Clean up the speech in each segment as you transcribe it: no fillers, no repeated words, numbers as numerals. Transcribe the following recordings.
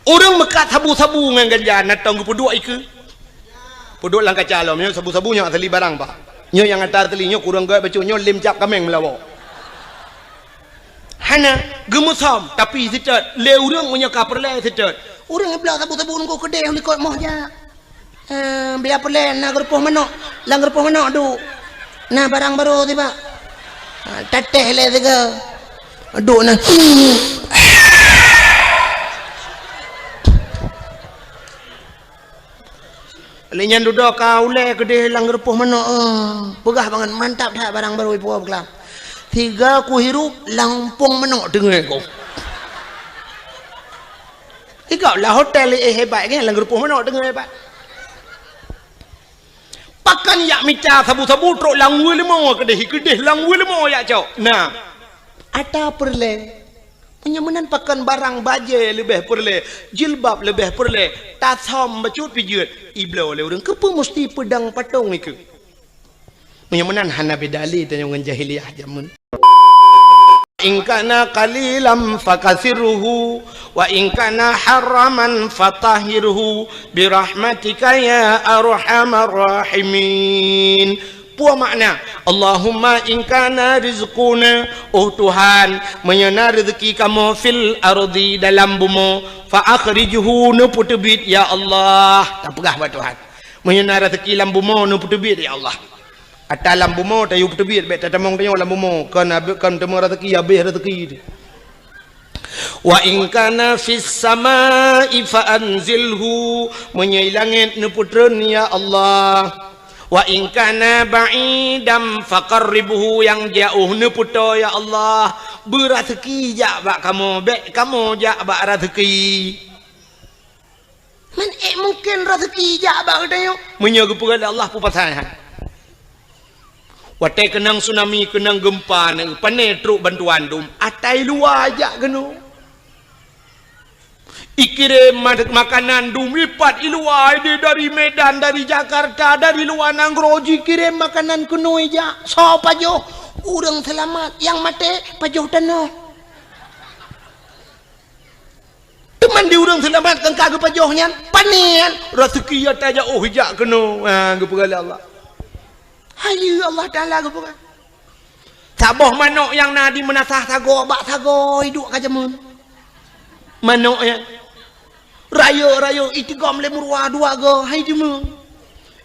Orang mekat sabu-sabu dengan ganja natang peduk iku. Peduk lang kaca lo, nyo sabu-sabu nyo teli barang pak. Nyo yang antar teli nyo kurang gaya bacu nyo lim cap kameng melawak. Hana gemusam tapi secat le orang punya kaperle secat. Orang yang belah sabu-sabu nunggu kedai ni kot moh ja. Biar perle nak gerpoh manok, lang gerpoh manok du. Nah barang baru tiba. Teteh le tiga. Duk nah. Lenyan duduk kau le kedai lang gerpoh manok. Pegah banget mantap dah barang baru ibu berkelam. Tiga ku hirup lampung manok dengar kau. Ikau lah hotel hebat kan lang gerpoh manok dengar hebat. Pakan yak mica sabu-sabu truk langwe lemo kedeh langwe lemo yak cok. Nah, ada perle. Penyamanan pakan barang baje lebih perle, jilbab lebih perle, tasom bacut pijut. Iblau le orang kepa mesti pedang patung iku. Penyamanan hana bedali dengan jahiliyah jamun. In kana qalilan fakasiruhu wa in kana haraman fatahhirhu birahmatika ya arhamar rahimin. Puas makna Allahumma in kana rizquna, oh Tuhan menyana rezeki kamu fil ardi dalam bumi fa akhrijhu nu putubit ya Allah. Tak pegah buat Tuhan menyana rezeki dalam bumi nu putubit ya Allah. Atas lampu mo tayu putubit bet tatamong tayo lampu mo kan temu rezeki habis rezeki. Wa in kana fis samai fa anzilhu menyilangit ne putreun ya Allah. Wa in kana ba'idam faqarribhu yang jauh ne puto ya Allah. Berazeki jak bak kamu bet kamu jak bak rezeki. Man mungkin rezeki jak bak tayo menyaga kepada Allah pu pasal. Watai kenang tsunami, kenang gempa, panai truk bantuan dum. Atai luar ajak kena. Ikirim makanan dum lipat iluar dari Medan, dari Jakarta, dari luar Nangroji kirim makanan kena ajak. So pajoh, orang selamat, yang mati pajoh tanah. Teman di orang selamat tengkak ke pajohnya, panen. Rezeki atai ajak oh ajak kena. Kepada Allah. Hayu Allah Ta'ala ke bukan saboh manok yang nadi menasah sago bak sago hidup kajamun manok ya raya itigam le murwa dua go hai jemu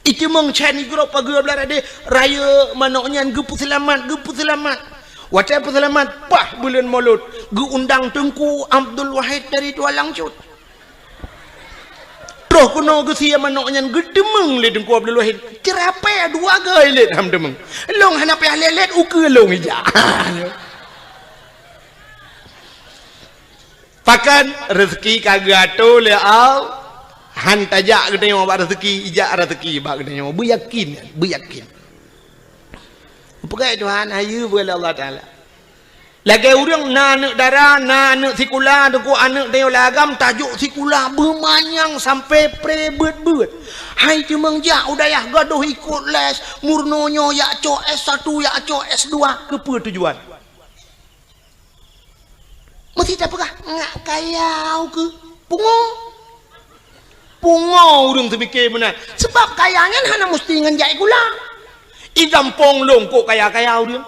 itimong chani grup pagi belar ade raya manoknya gepu selamat wacai selamat pah bulan Maulud gu undang Tengku Abdul Wahid dari Tualang Cut. Roh kuno gesia manoknya gedemeng le Tengku Abdul Wahid. Cerape dua gai le ham demeng. Long hana pe lelet uke long ija. Pakan rezeki kagato le au han tajak gede mo rezeki ija rezeki bak gede mo bu yakin. Pegai Tuhan ayu boleh Allah Taala. Lagi orang nak darah, nak sikula, deku anak dia lagam tajuk sikula bermanyang sampai pre-bet. Hai cuma jak udayah gaduh ikut les, murnonyo yak co S1, yak co S2, kepa tujuan. Mesti tak pegah, ngak kayau ke? Pungo orang terfikir benar. Sebab kayanya hana mesti ngenjak gula. I gampong long kok kaya-kayau dia.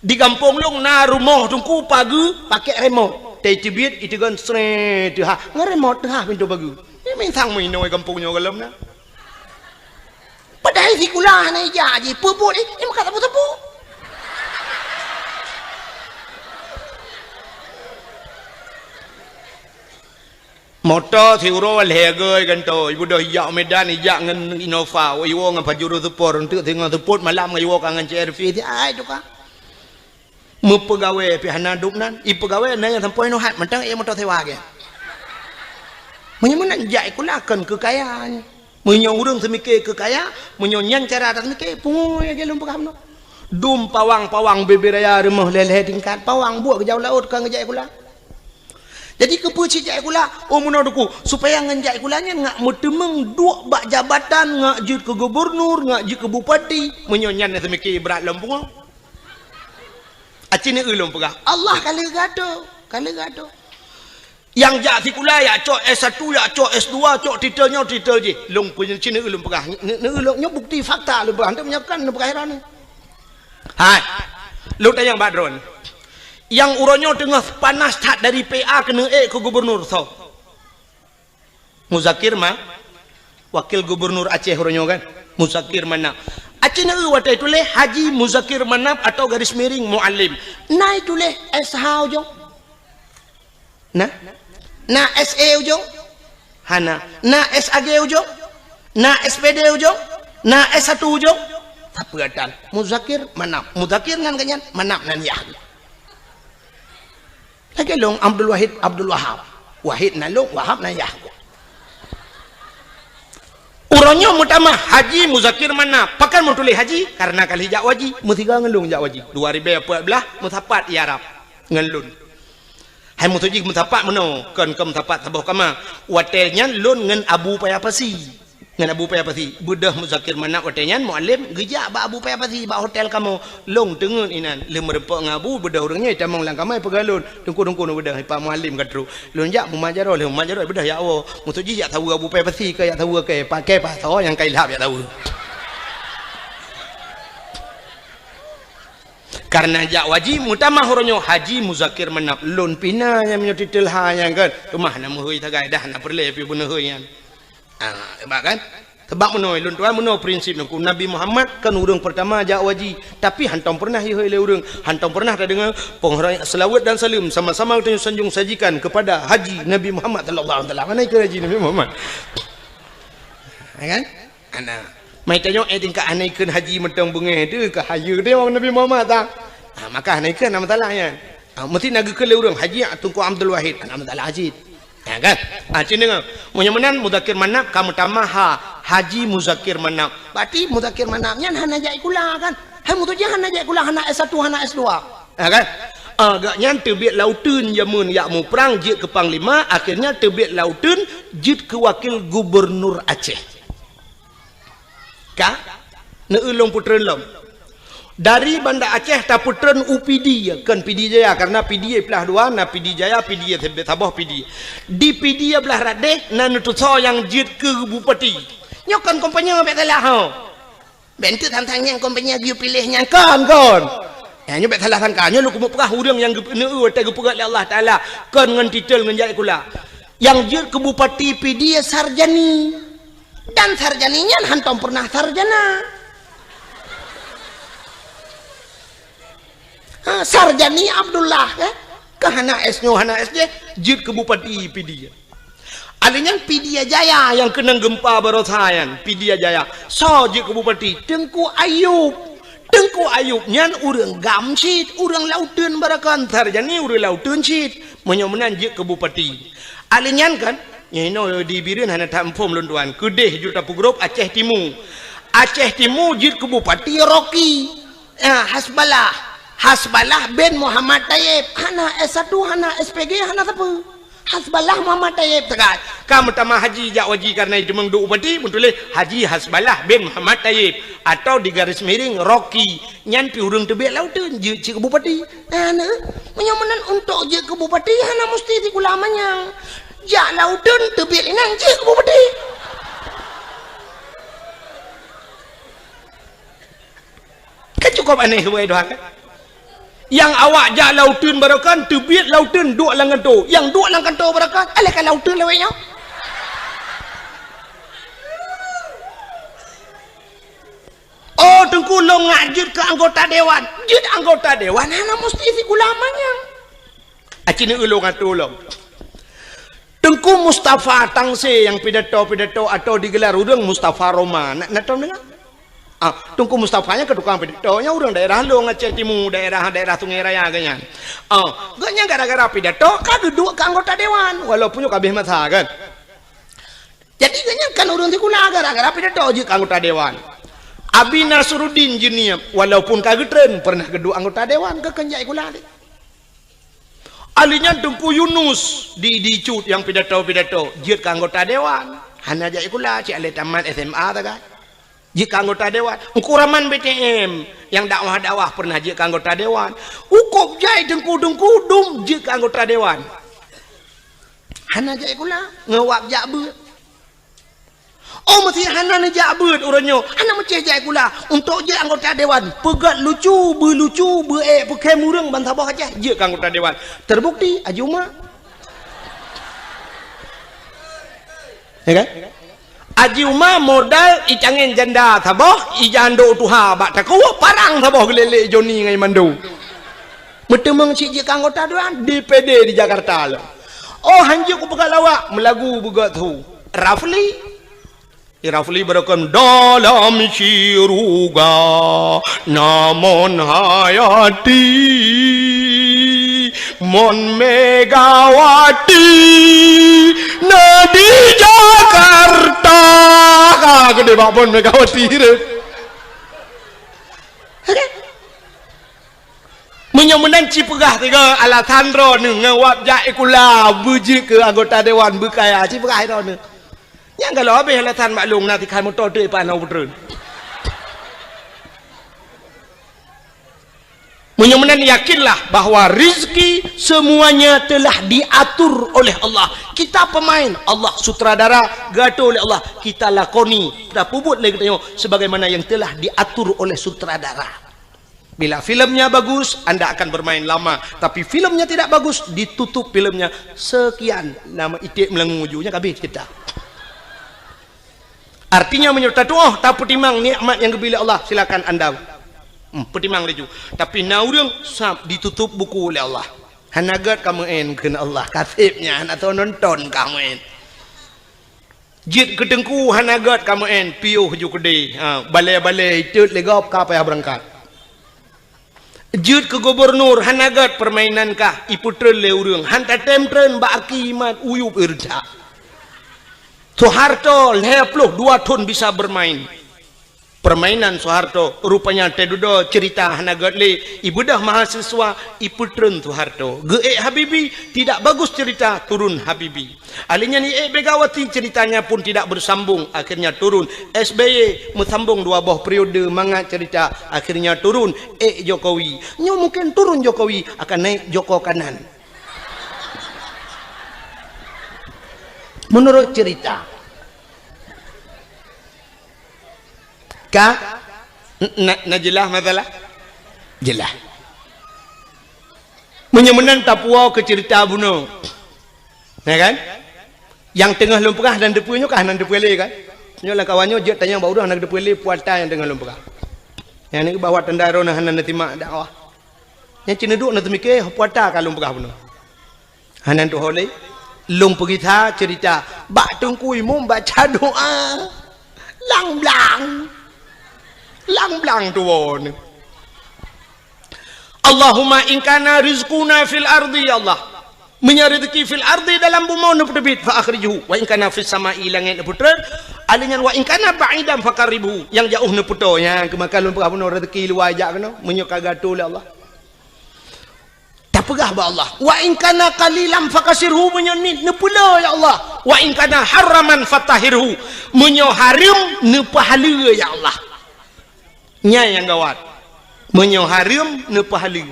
Di kampung long na rumah tungku pagi pakai remote. Tei tibit itu kan seret ha. Ngeremote ha pintu pagi. Ini mintang minoi kampungnya kalam na. Padahal si kula na ija ji puput ini makan tepu-tepu. Motor si uro legai kan to. Ibu dah ijak Medan ijak ngan Innova. Iwo ngan pajuru support untuk tengah support malam iwo kangen CRV. Ai tu ka. Mepegawai pihana dupnan, ipegawai naya sampai no hat mentang ia motor sewa ke. Menyemunan jai kulakan kekayaan. Menyo urang semikir kekaya, menyo nyan cara tak semikir pungoy ke lum pegam no. Dum pawang beberaya rumah leleh tingkat pawang buat ke jauh laut kan ngejai kula. Jadi kepuci jai kula, oh menaduku supaya ngenjai kulanya ngak mutemeng dua bak jabatan ngak jut ke gubernur, ngak jut ke bupati, menyo nyan semikir berat lempung. Acini ulung pegah. Allah kali gado. Yang jak sikula ya cok S1 ya cok S2 cok titel je. Long punya cina ulum pegah. Ne ulumnya bukti fakta lu berhantam menyakan ne pegah ni. Hai. Lu tanya Badron. Yang uronyo tengah panas tak dari PA kena ke gubernur so. Muzakir mah wakil gubernur Aceh uronyo kan. Muzakir Manap. Aceh na watai tule Haji Muzakir Manap atau garis miring Muallim. Nai tule SH ujung. Na SE ujung. Hana. Na SAG ujung. Na SPD ujung. Na S1 ujung. Tapagatan. Muzakir Manap. Muzakir nan kanyan Manap nan ya. Lagi long Abdul Wahab. Wahid na long Wahab na ya. Uronyo mutama Haji Muzakir Manap. Pakan mutuli Haji karena kali jak waji mutiga ngelung jak waji 2014 mutapat Arab ngelun. Hai mutuji mutapat meno kan ke mutapat tabuh kama watelnya lun ngen Abu Payapasi. Ngan Abu Payapasi budah Muzakir Manap watelnya muallim gejak ba Abu Payapasi ba hotel kamu long tengen inan le merepok ngabu budah urangnya tamang lang kamai pegalun tungku budah pa muallim katru lun jak mumajaro le mumajaro budah ya Allah mutuji jak tahu Abu Payapasi ke jak tahu ke pakai pasal yang kailap jak tahu karena jak waji mutama horonyo Haji Muzakir Manap lun pina yang menyotitel ha yang kan rumah nama hui tagai dah nak perle pi bener hui yang sebab kan sebab menoi lun tuan menoi prinsip nak Nabi Muhammad kan urang pertama jak waji tapi hantam pernah hioi le urang hantam pernah tak dengar penghormatan selawat dan salam sama-sama kita sanjung sajikan kepada Haji Nabi Muhammad sallallahu alaihi wasallam mana ke Haji Nabi Muhammad kan ana mai tanya tingkat anaikkan haji mentang bengeh tu ke hayu dia orang Nabi Muhammad tak maka anaikkan nama talah ya mesti naga ke le urang Haji Tunku Abdul Wahid nama talah Haji ya kan cina menyemenan Muzakir Manap kamu tamah Haji Muzakir Manap berarti Muzakir Manapnya hana jai kula kan hai mutuja hana jai kula hana S1 hana S2 ya kan agaknya terbit lautun jamun yakmu perang jid ke panglima akhirnya terbit lautun jid ke wakil gubernur Aceh ka ne ulung putren lom dari Banda Aceh ta putren UPD kan PD Jaya karena PD belah dua na PD Jaya PD Sabah PD di PD belah radeh na nutuso yang jid ke bupati nyokan kompanya bet salah ho bentu tantang yang kompanya dia pilihnya kan ya nyobek salah sangka lu kumu pegah urang yang ne te gepegat Allah taala kan ngan titel ngan jai kula yang jid ke bupati PD sarjani dan sarjaninya hantam pernah sarjana sarjani Abdullah ke hana S-nya hana SD jid ke bupati PD alinya PD Jaya yang kena gempa barosayan PD Jaya so jid ke bupati Tengku Ayub nyan urang gamsit urang lautun barakan sarjani urang lautun sit menyomenan jid ke bupati alinya kan di birin hana tampom lunduan kedeh juta pugrop Aceh Timur jid ke bupati Rocky Hasbalah bin Muhammad Tayyib hana S1 hana SPG hana apa Hasbalah Muhammad Tayyib tegat kamu tamah haji jak waji karena itu mengdu bupati muntuleh Haji Hasbalah bin Muhammad Tayyib atau di garis miring Rocky nyan pi urang tebek lautun je ke bupati hana menyomenan untuk je ke bupati hana mesti di kulamanya jak lautun tebek inan je ke bupati kan cukup aneh huai doa kan yang awak jak lautun barakan tebet lautun duk lang kanto yang duk lang kanto barakan alih kan lautun lewenya oh Tengku lo ngajut ke anggota dewan jid anggota dewan hana mesti si ulamanya acini ulo ngato lo Tengku Mustafa Tangse yang pidato atau digelar urang Mustafa Roma nak tahu dengar Tengku Mustafanya ke tukang pidatonya urang daerah lo Aceh Timur daerah Sungai Raya ganyan ganyan gara-gara pidato kagak dua ke anggota dewan walaupun kabeh masa kan jadi ganyan kan urang tikula gara-gara pidato je ke anggota dewan Abi Nasruddin Junior walaupun kagak tren pernah kedua anggota dewan ke kenjai kula alinya Tengku Yunus di cut yang pidato jid ke anggota dewan hana jai kula cik ale tamat SMA ta kan jid ke anggota dewan ukuraman BTM yang dakwah pernah jid ke anggota dewan ukop jai Tengku dum jid ke anggota dewan hana jai kula ngawap jak beut. Oh mesti hana ni jak beut uranyo. Hana mesti jai kula untuk je anggota dewan. Pegat lucu, berlucu, pakai murung bantabah aja je anggota dewan. Terbukti Ajuma. Ya kan? Ajuma modal icangin janda tabah, ijando tuha bak takuwa parang tabah gelele Joni ngai mandu. Metemeng si je anggota dewan DPD di Jakarta lah. Oh hanjuk ku pegat lawak melagu begat tu. Rafli berakan dalam syuruga namun hayati mon Megawati nadi Jakarta gede babon Megawati menyamunan cipegah tiga alasan ro ngawap jai kula buji ke anggota dewan bekaya cipegah ro ne yang kalau habis alasan maklum nanti kan motor tu panau betul. Menyamunan yakinlah bahawa rizki semuanya telah diatur oleh Allah. Kita pemain, Allah sutradara, gaduh oleh Allah. Kita lakoni, dah pubut lagi tengok sebagaimana yang telah diatur oleh sutradara. Bila filmnya bagus, anda akan bermain lama. Tapi filmnya tidak bagus, ditutup filmnya. Sekian nama itik melengung ujungnya habis kita. Artinya menyertai doa tak pertimang nikmat yang diberi Allah, silakan anda pertimang leju. Tapi naurung ditutup buku oleh Allah. Hanagat kamu kena Allah kasibnya atau nonton kamu jit kedengku hanagat kamu piuh ju kede balai-balai itu legap ka payah berangkat. Jit ke gubernur hanagat permainan kah iputren le urang hanta temtren ba akimat uyup irja. Soeharto 52 tahun bisa bermain permainan Soeharto rupanya tedudo cerita hanagat le ibu dah mahasiswa iputren Soeharto ge Habibi tidak bagus cerita turun Habibi alinya ni Megawati ceritanya pun tidak bersambung akhirnya turun SBY mesambung 2 buah periode mangat cerita akhirnya turun Jokowi nyo mungkin turun Jokowi akan naik Joko kanan menurut cerita jelas masalah jelas menyemenan Papua ke cerita bunuh ya kan yang tengah lumpurah dan depunya kanan depuele kan nyolah kawannya je tanya bau dah nak depuele puata yang tengah lumpurah yang ni bawa tendaro nah hanan timak dakwah yang cina duk nak mikir puata ka lumpurah bunuh hanan tu holei lung pergi cerita bak tungkui mum baca doa lang-blang tuan Allahumma inkana rizquna fil ardi ya Allah menyarezeki fil ardi dalam bumi neputebit fa akhrijuhu wa inkana fis sama'i langit neputer alinyan wa inkana ba'idan fakaribu yang jauh neputo yang kemakan lumpur apa rezeki luar ajak kena menyuka gato oleh Allah pegah ba Allah wa in kana qalilan fakasirhu menyanit nepula ya Allah wa in kana haraman fatahirhu menyo haram ne pahala ya Allah nya yang gawat menyo haram ne pahala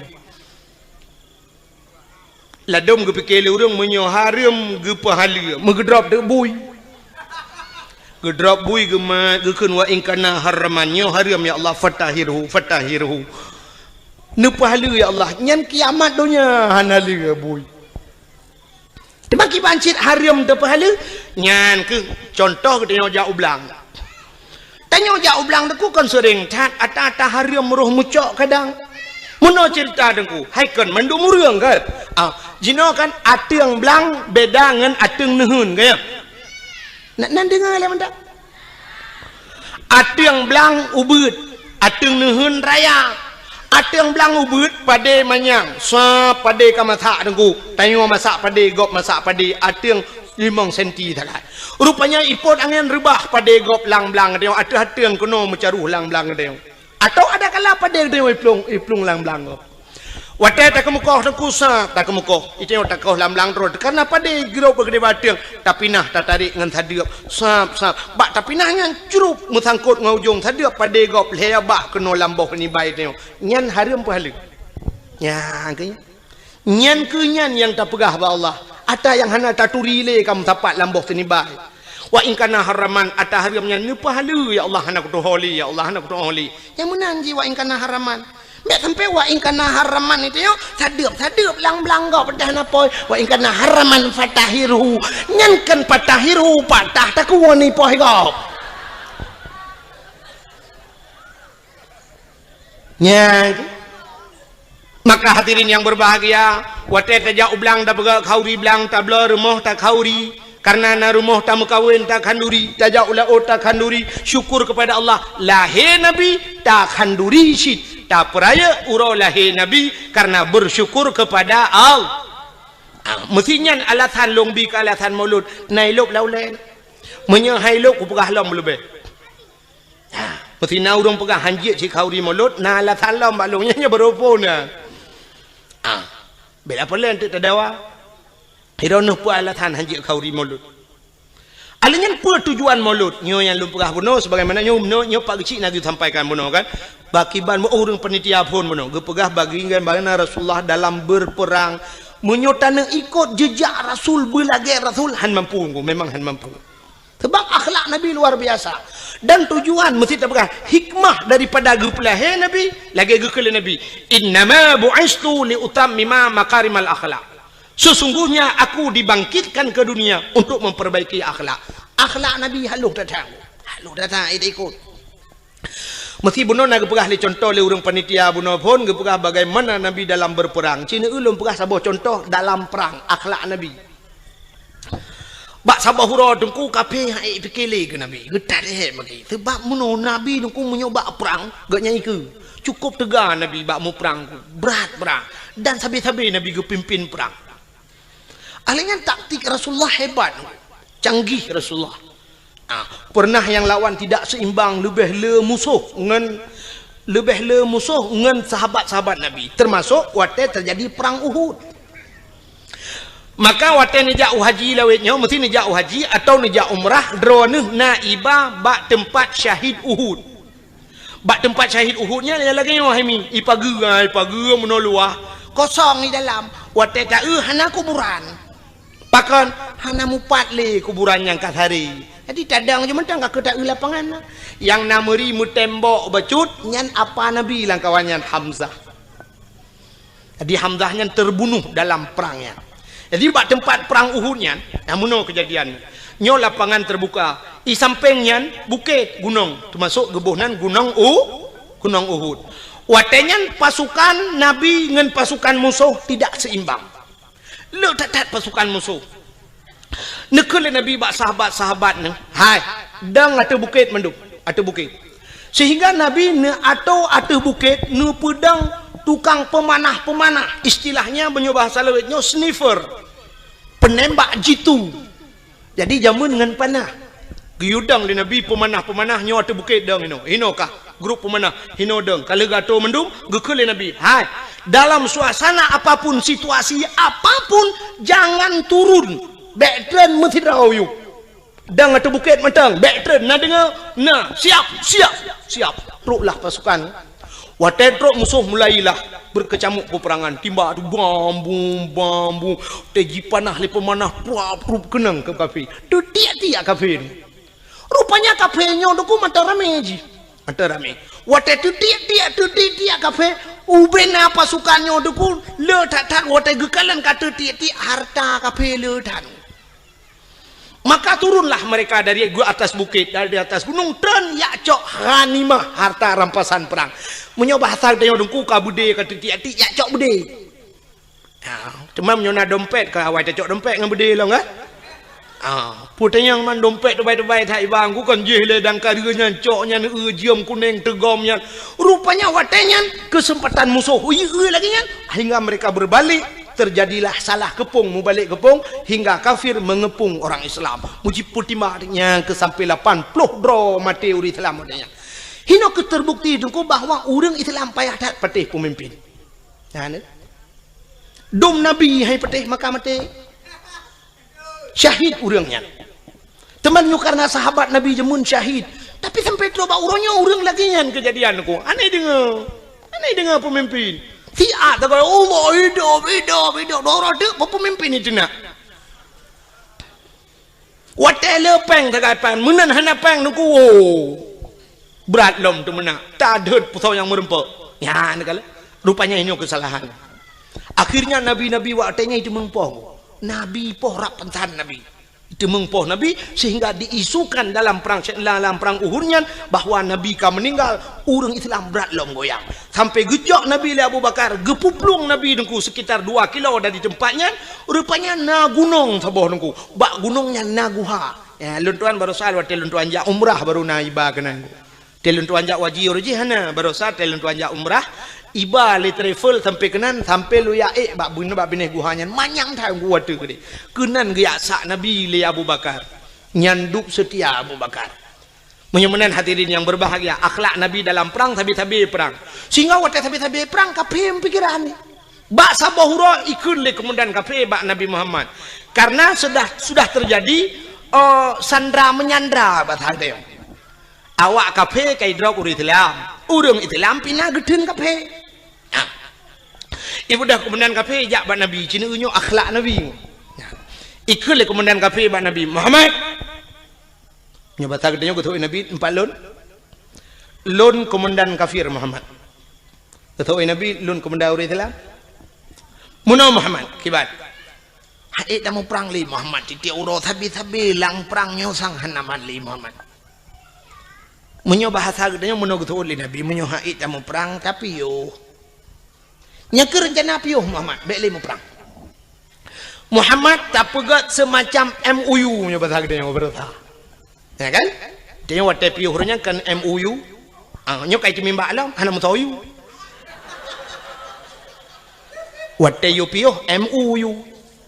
ladom ge pikir urang menyo haram ge pahala megedrop de bui gedrop bui ge ma ge keun wa in kana haraman nyo haram ya Allah fatahirhu ne pahala ya Allah nyan kiamat dunia hanali boy dibagi bancit haram de pahala nyan ke contoh ke tanya jauh belang deku kan sering tat ata haram roh mucok kadang Muno cerita dengku, haikan mandu murung kan? Jino kan ateung belang beda dengan ateung nehun kaya. Nak dengar lah menda. Ateung belang ubud, ateung nehun raya. Ateung belang ubud pada manyang, sa pada kamasak dengku. Tengok masak pada gop masak pada ateung 5 senti takat. Rupanya ipot angin rebah pada gop lang-belang dia. Ada ateung kuno mencaruh lang-belang dia. Atau ada kala pada dia iplung lang-belang gop. Watai tak kemukoh kusa tak kemukoh. Itu yang tak kau lang-belang terus. Karena pada girau bergede bateung tapi nah tak tarik dengan tadiap. Sap. Bak tapi nah yang curup mesangkut ngaujung tadiap pada gop leya bak kena lamboh ni baik dia. Nyan haram pahala. Ya, angkanya. Nyan ke nyan yang tak pegah ba Allah. Ada yang hana taturi le kamu tapat lamboh tenibai. Wa in kana haraman ata haramnya ni pahala ya Allah hana kutu holi ya Allah hana kutu holi. Yang menanji wa in kana haraman. Mek sampai wa in kana haraman itu yo sadeup lang-lang gau pedah napoi wa in kana haraman fatahiru. Nyankan fatahiru patah tak kuani poi gau. Nya maka hadirin yang berbahagia wate tajak ublang da pega khauri blang tabla rumah tak khauri karena na rumah tak mukawin tak khanduri tajak ula tak khanduri syukur kepada Allah lahir nabi tak khanduri syit tak peraya uro lahir nabi karena bersyukur kepada Allah. Mestinya alatan longbi ke alatan maulud nailop laulen menyahai lok upegah lam lebih. Mesti na urang pegah hanjit si khauri maulud na alatan lam balungnya beropona. Bela polen tu tadawa. Hironuh pu alatan hanjit khauri maulud. Alinyan pu tujuan maulud nyo yang lumpah buno sebagaimana nyo pak kecil nak sampaikan buno kan. Bakiban urang panitia pun buno gepegah bagingan bagaimana Rasulullah dalam berperang menyotana ikut jejak Rasul belage Rasul han mampu memang han mampu. Sebab akhlak Nabi luar biasa. Dan tujuan mesti terpegang hikmah daripada gepelahe Nabi lagi gekele Nabi innama bu'istu li utammima makarimal akhlak. Sesungguhnya aku dibangkitkan ke dunia untuk memperbaiki akhlak. Akhlak Nabi halus datang ikut. Mesti buno nak gepegah li contoh le urang panitia buno pun gepegah bagaimana Nabi dalam berperang. Cina ulun pegah sabah contoh dalam perang akhlak Nabi. Bak sabah hura dengku kape hai pikele ke Nabi getat he bagi sebab muno Nabi dengku menyoba perang gak nyai ke cukup tegar Nabi bak mu perang berat dan sabi-sabi Nabi ge pimpin perang alingan taktik Rasulullah hebat canggih Rasulullah. Pernah yang lawan tidak seimbang lebih le musuh ngan sahabat-sahabat Nabi termasuk waktu terjadi perang Uhud. Maka wate nejak haji lawetnya mesti nejak haji atau nejak umrah droneh naibah bak tempat syahid Uhud. Bak tempat syahid Uhudnya lagi nyo hemi ipagu menoluah kosong di dalam wate ta hana kuburan. Pakan hana mupat le kuburan yang kat hari. Jadi cadang je mentang ka tak lapangan. Yang nameri mu tembok becut nyan apa Nabi lang kawannya Hamzah. Jadi Hamzahnya terbunuh dalam perangnya. Jadi bak tempat perang Uhudnya, namuno kejadian. Nyo lapangan terbuka, di sampingnya bukit gunung, termasuk gebuhnan gunung Uhud. Watenyan pasukan Nabi dengan pasukan musuh tidak seimbang. Lu tak pasukan musuh. Nekele Nabi bak sahabat-sahabat ne, hai, dang atau bukit menduk, atau bukit. Sehingga Nabi ne atau bukit ne pedang tukang pemanah istilahnya bahasa lewetnya sniffer penembak jitu. Jadi jamun dengan panah giudang di Nabi pemanah nyo atau bukit dang hino kah grup pemanah hino dang kalau gato mendung gekele Nabi hai dalam suasana apapun situasi apapun jangan turun backtrain mesti rayu dang atau bukit matang backtrain na dengar na siap ruklah pasukan. Watedrok musuh mulailah berkecamuk peperangan timba tu bambu teji panah le pemanah prup kenang ke kafir tu tiak kafir rupanya kafirnya doku mata rame wate tu tiak kafir ubena pasukannya doku le tak wate gekalan kata tiak harta kafir le tan. Maka turunlah mereka dari atas bukit, dari atas gunung dan yakcok ghanimah harta rampasan perang. Menyoba hasal tengok dengku kabude kata tiak-tiak yakcok bude. Cuma menyona dompet ke awal cocok dompet dengan bude lah kan? Putanya man dompet terbaik-terbaik tak ibang ku kan jeh le dan karanya coknya jiam kuning tegomnya. Rupanya watenya kesempatan musuh lagi kan hingga mereka berbalik. Terjadilah salah kepung mubalik kepung hingga kafir mengepung orang Islam muji putimanya ke sampai 80 dro mati uri Islam adanya hino keterbukti dengku bahwa orang Islam payah tak patih pemimpin dom Nabi hai patih maka mati syahid orangnya temannya karena sahabat Nabi jemun syahid tapi sampai coba orang lagi yang kejadian ku aneh dengar pemimpin Tiak tak kalau Allah hidup dorang tu pemimpin itu nak. Wate lepeng tagapan menan hana peng nungku berat lom tu mena tak ada pusau yang merempak ya negala rupanya ini kesalahan. Akhirnya nabi-nabi watenya itu mengpoh nabi poh rak pentan nabi itu mengpoh nabi sehingga diisukan dalam perang Uhudnya bahwa nabi ka meninggal urang Islam berat lom goyang sampai gejok nabi Abu Bakar gepuplung nabi nungku sekitar 2 kilo dari tempatnya rupanya na gunung saboh nungku bak gunungnya na guha ya luntuan baru sal wate luntuan ja umrah baru na iba kena teluntuan ja wajib hana baru sal teluntuan ja umrah iba le travel sampai kenan sampai lu ya bak bunuh bak bineh guhanya manyang thai gua tu gede kenan ge sak nabi le Abu Bakar nyanduk setia Abu Bakar menyemenan hadirin yang berbahagia akhlak nabi dalam perang tabi-tabi perang sehingga wate tabi-tabi perang kapem pikiran ni bak sabahura ikun le kemudian kafe bak Nabi Muhammad karena sudah terjadi sandra menyandra batade awak kafe kai drog uri Islam Islam pina gedun kafe ibu dah kemudian kafe jak bak Nabi cina unyu akhlak Nabi ikut le kemudian kafe bak Nabi Muhammad nyoba tak gedenya ketua Nabi 4 lon komandan kafir Muhammad ketua Nabi lon komandan uri Islam muno Muhammad kibat hadit tamu perang li Muhammad titik uro tabi lang perang nyosang hanaman li Muhammad menyo bahasa gedenya muno ketua Nabi menyo hadit tamu perang tapi yo nyakir rencana piuh Muhammad bek perang Muhammad tak pegat semacam MOU nya bahasa gedenya berita ya kan dia wate piuhnya kan MOU nyo kai cimimba alam hana mutayu wate yo piuh MOU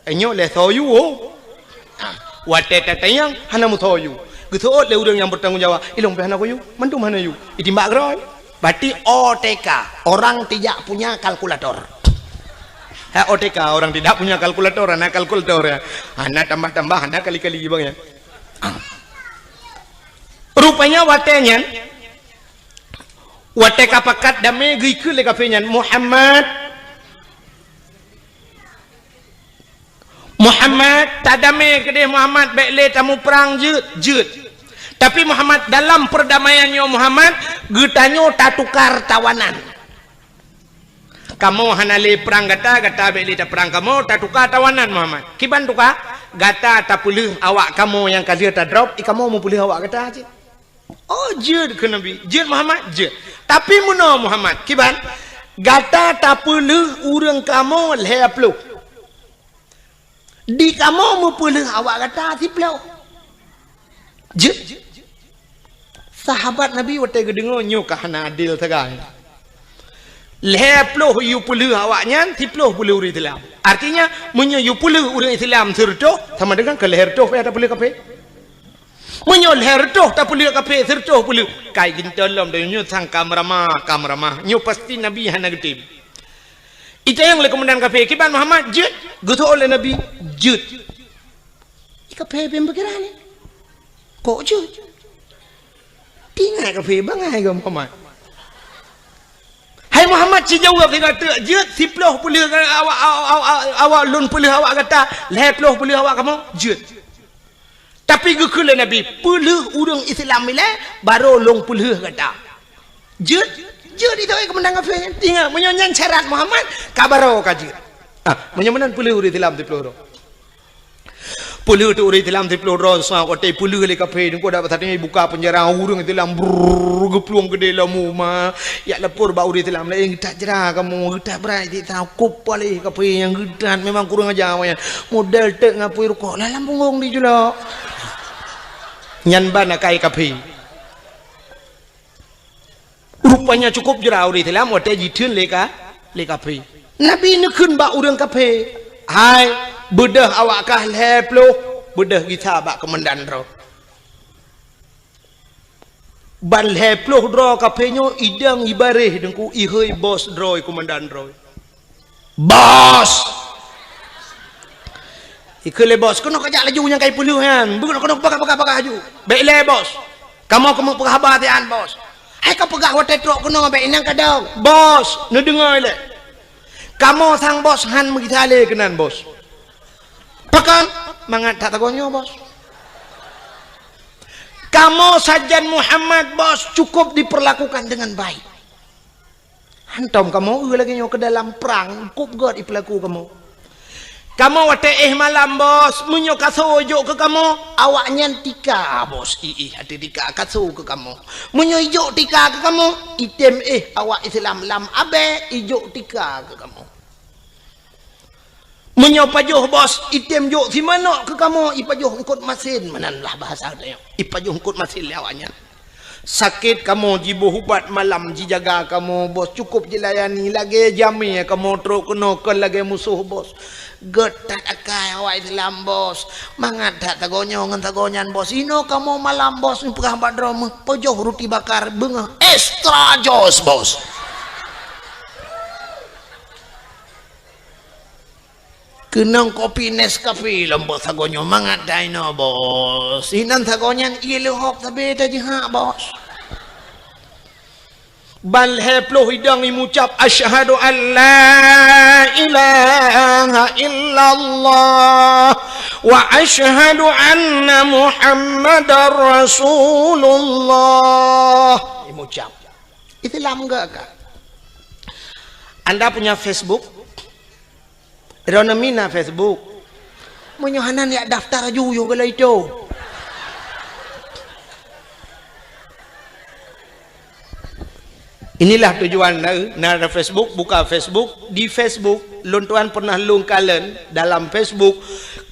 nyo le soyu wate tatayang hana mutayu gitu le urang yang bertanggung jawab ilong hana koyu mantu mana yu itimbak groy berarti OTK orang tidak punya kalkulator OTK orang tidak punya kalkulator anak kalkulator ya anak tambah anak kali-kali bang ya rupanya watenya wate kapakat dame gikul le kafenya Muhammad tadame kede Muhammad bekle tamu perang jut tapi Muhammad dalam perdamaiannya Muhammad getanyo tak tukar tawanan kamu hanale perang gata bekle ta perang kamu tak tukar tawanan Muhammad kiban tukar gata tak pulih awak kamu yang kadir tak drop kamu mau pulih awak gata aja oh jud ke Nabi jud Muhammad jud tapi muno Muhammad kiban gata tak pulih urang kamu leplu di kamu mau pulih awak gata tiplau jud sahabat Nabi wate gedengo nyo kahana adil tagai leploh yu puluh awaknya tiploh puluh uri Islam artinya menyo yu puluh uri Islam serto sama dengan ke leher toh ada puluh kape menyo leher toh tak puluh kape serto puluh kai gintelom dan nyo sang kamrama nyo pasti Nabi hana gede itu yang le kemudian kape kiban Muhammad jut gutu oleh Nabi jut ikape pembekiran kok jut tinggal kafe bangai ke Muhammad hai Muhammad si jawab dia kata jut siploh pulih awak lun pulih awak kata leploh pulih awak kamu jut tapi gukul Nabi pulih urang Islam ile baru long pulih kata jut itu kemenang kafe tinggal menyonyan syarat Muhammad kabaro kajut menyemenan pulih urang Islam siploh puluh tu orang Islam di Pulau Rosa, kotai puluh le kafe, ni kau dapat tadi buka penjara orang Islam, gepluang gede lah muma, ya lepur bau orang Islam, le tak jerah kamu, tak berani tahu kupal le kafe yang gedan, memang kurang ajar awaknya, model tek ngapui rukuk, lah lampungong di jula, nyanban akai kafe, rupanya cukup jerah orang Islam, kotai jitun le kafe, Nabi nekun bau orang kafe, hai. Bedah awak kah leploh bedah kita bak kemendan ro ban leploh ro kapenyo idang ibareh dengku ihoi bos ro kemendan ro bos ikele bos kono kajak laju yang kai puluhan bukan kono pakak aju baik le bos kamu perhabatian bos hai ka pegah wate trok kono baik inang kadang bos nu dengar le kamu sang bos han megitale kenan bos pakan mangat tak tagonyo bos Kamu sajan Muhammad bos cukup diperlakukan dengan baik. Hantam kamu lagi nyo ke dalam perang, cukup god diperlaku kamu. Kamu wate malam bos, munyo kasojo ke kamu, awaknya tika bos, hati tika kaso ke kamu. Munyo ijo tika ke kamu, item awak Islam lam abe ijo tika ke kamu. Munyo pajuh bos, item jo si mana ke kamu, ipajuh ngkut masin, mananlah bahasa dia. Ipajuh ngkut masin awaknya. Sakit kamu jibu hubat malam jijaga kamu bos cukup jilayani lagi jami kamu teruk kena ke lagi musuh bos getat akai awak Islam bos mangat tak tagonyo ngan tagonyan bos ino kamu malam bos perah badrom pojoh roti bakar bengah extra jos bos kenang kopi Nescafe lembut tagonyo mangat daino bos inan tagonyan ilu hop tabe tadi ha bos bal heplo hidang imucap asyhadu an la ilaha illallah wa asyhadu anna muhammadar rasulullah imucap Islam enggak kak Anda punya Facebook Ronamina Facebook menyohanan ya daftar juyo kalau itu inilah tujuan nara Facebook buka Facebook di Facebook lontuan pernah lungkalen dalam Facebook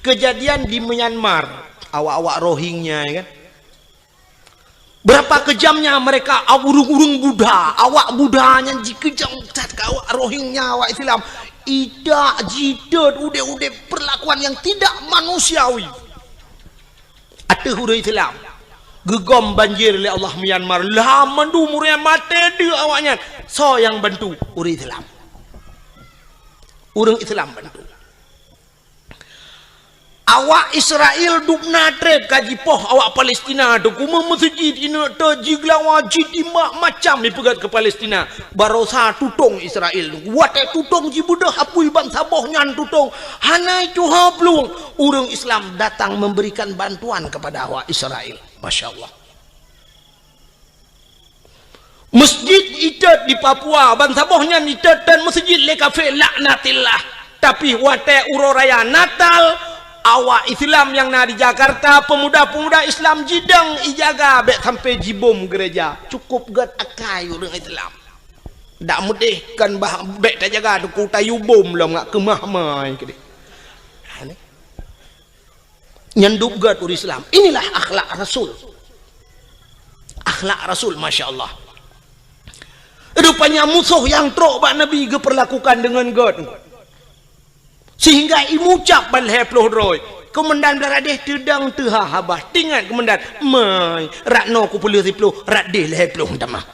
kejadian di Myanmar awak-awak Rohingya kan berapa kejamnya mereka urung-urung Buddha awak Buddhanya dikejam cat awak Rohingya awak Islam tidak jidat udah perlakuan yang tidak manusiawi ada huruf Islam gegom banjir oleh Allah Myanmar lah mandu murya mati dia awaknya so yang bantu urang Islam bantu awak Israel duk natrep kaji poh awak Palestina tu kuma masjid ina tajigla wajid imak macam dipegat ke Palestina barosa tutong Israel wate tutong jibudah apui bangsa boh nyan tutong hanai tuha pelung urang Islam datang memberikan bantuan kepada awak Israel Masya Allah masjid itat di Papua bangsa boh nyan itat dan masjid le kafe laknatillah tapi wate uroraya Natal awak Islam yang di Jakarta pemuda-pemuda Islam jidang ijaga bek sampai jibom gereja cukup gat akai orang Islam tak mudih kan bah bek tak jaga tu tayu bom lah ngak kemah-mah ke nyandup gat orang Islam inilah akhlak Rasul Masya Allah rupanya musuh yang trok bak Nabi perlakukan dengan gat sehingga imucap bal heploh roy komandan beradeh tedang teha habah tingat komandan mai ratno ku puluh riploh radeh heploh tamah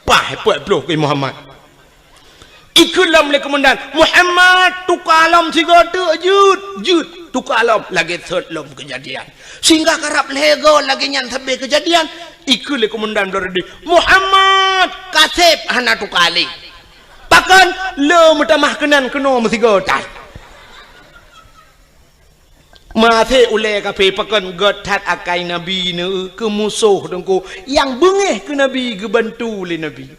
pah heploh ke Muhammad ikulam le komandan Muhammad tukalam siga jud tukalam lagi third lom kejadian sehingga karap lego lagi nyan sampai kejadian ikul le komandan beradeh Muhammad kasep hana tukali pakan le mutamah kenan keno mesti gotat mate ule kape pakan gotat akai nabi ne ke musuh dengku yang bengeh ke nabi ke bantu le nabi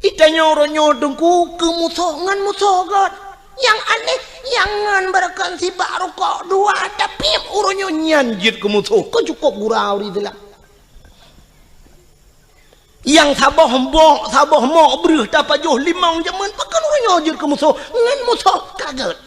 itanya oronyo dengku ke musuh ngan musuh got yang aneh yang ngan barakan si baru kok dua tapi oronyo nyanjit ke musuh kok cukup gurau di dalam yang sabah mo berih dapat joh limang jaman pakan orang nyojir ke musuh ngan musuh kaget